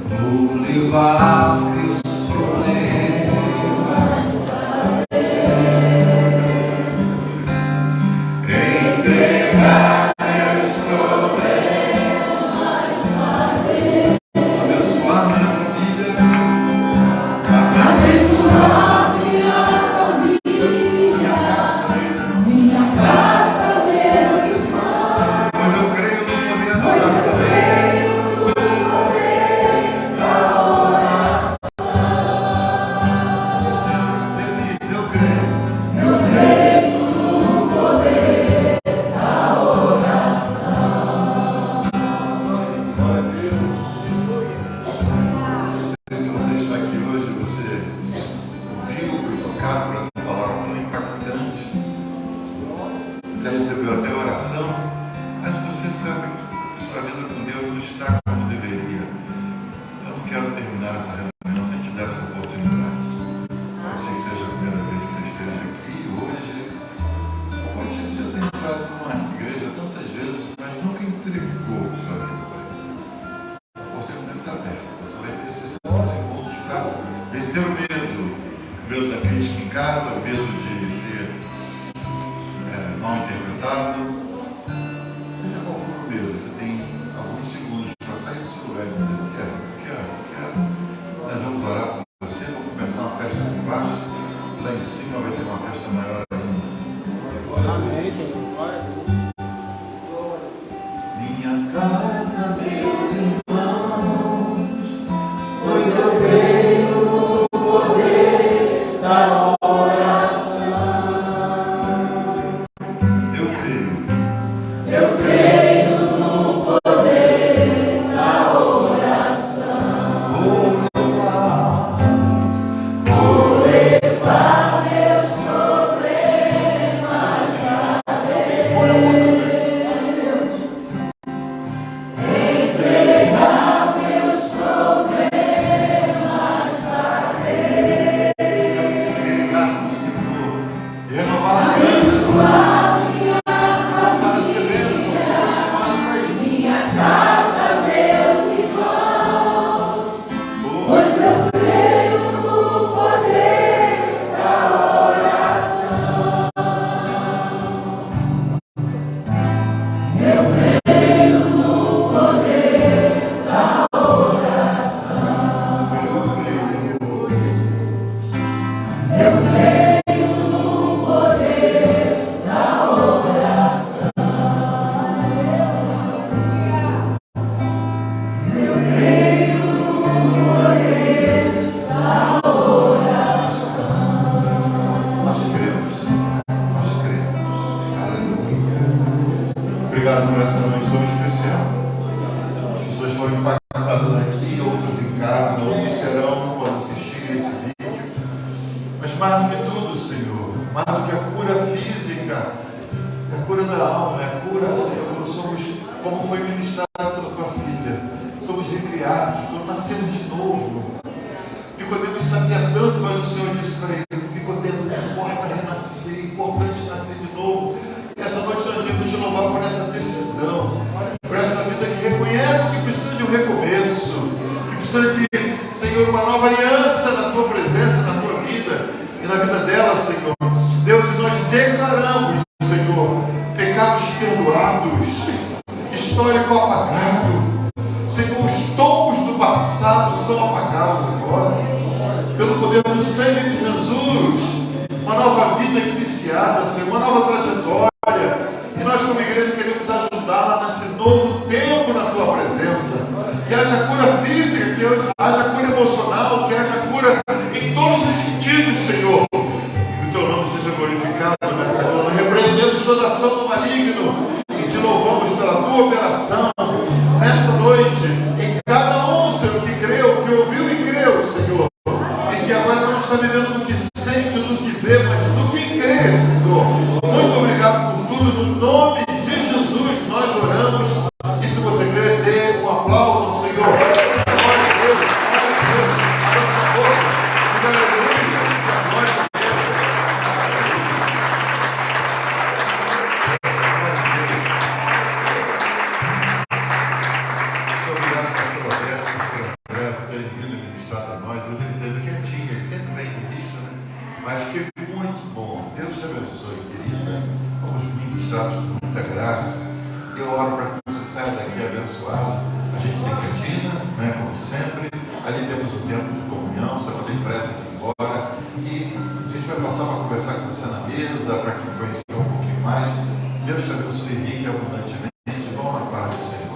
S1: Vou levar meus problemas, entregar meus problemas,
S2: Abençoar minha família, minha casa, pois eu creio no poder da oração.
S1: oração.
S2: casa, outros serão quando assistirem esse vídeo. Mas mais do que tudo, Senhor, mais do que a cura física, a cura da alma, a cura, Senhor, somos, como foi ministrado pela tua filha, somos recriados, nascemos de novo. Nicodemos sabia tanto, mas o Senhor disse para ele: Nicodemos, importa renascer, importante nascer de novo. Essa noite nós vamos te louvar por essa decisão, por essa vida que reconhece que precisa de um recomeço, que precisa de, Senhor, uma nova aliança na tua presença, na tua vida e na vida dela, Senhor. Deus, e nós declaramos, Senhor, pecados perdoados, histórico apagado. Senhor, os tombos do passado são apagados agora, pelo poder do sangue de Jesus. Uma nova vida iniciada, Senhor, uma nova trajetória. E nós, como igreja, queremos ajudá-la nesse novo tempo na tua presença. Que haja cura física, que haja cura emocional, que haja cura em todos os sentidos, Senhor. Que o teu nome seja glorificado nessa noite. Repreendemos toda ação do maligno e te louvamos pela tua operação nessa noite. Em cada um, Senhor, que creu, que ouviu e creu, Senhor. E que agora não está vivendo do que sente, do que vê, mas do que crê, Senhor. Muito obrigado por tudo. No nome de Jesus nós oramos. E se você crê, dê um aplauso ao Senhor. Glória a Deus, glória a Deus. Nossa boca, diga aleluia. Glória a Deus. Muito obrigado, pastor Roberto, por terem vindo ministrar para nós. Hoje ele esteve quietinho, ele sempre vem ministro, né? Mas que muito bom. Deus te abençoe, querida. Vamos ministrados com muita graça. Eu oro para que você saia daqui abençoado. A gente tem cantina, né, como sempre. Ali temos um tempo de comunhão, você pode ir pressa aqui embora. E a gente vai passar para conversar com você na mesa, para que conhecer um pouquinho mais. Deus te abençoe rica e abundantemente. Vão na paz do Senhor.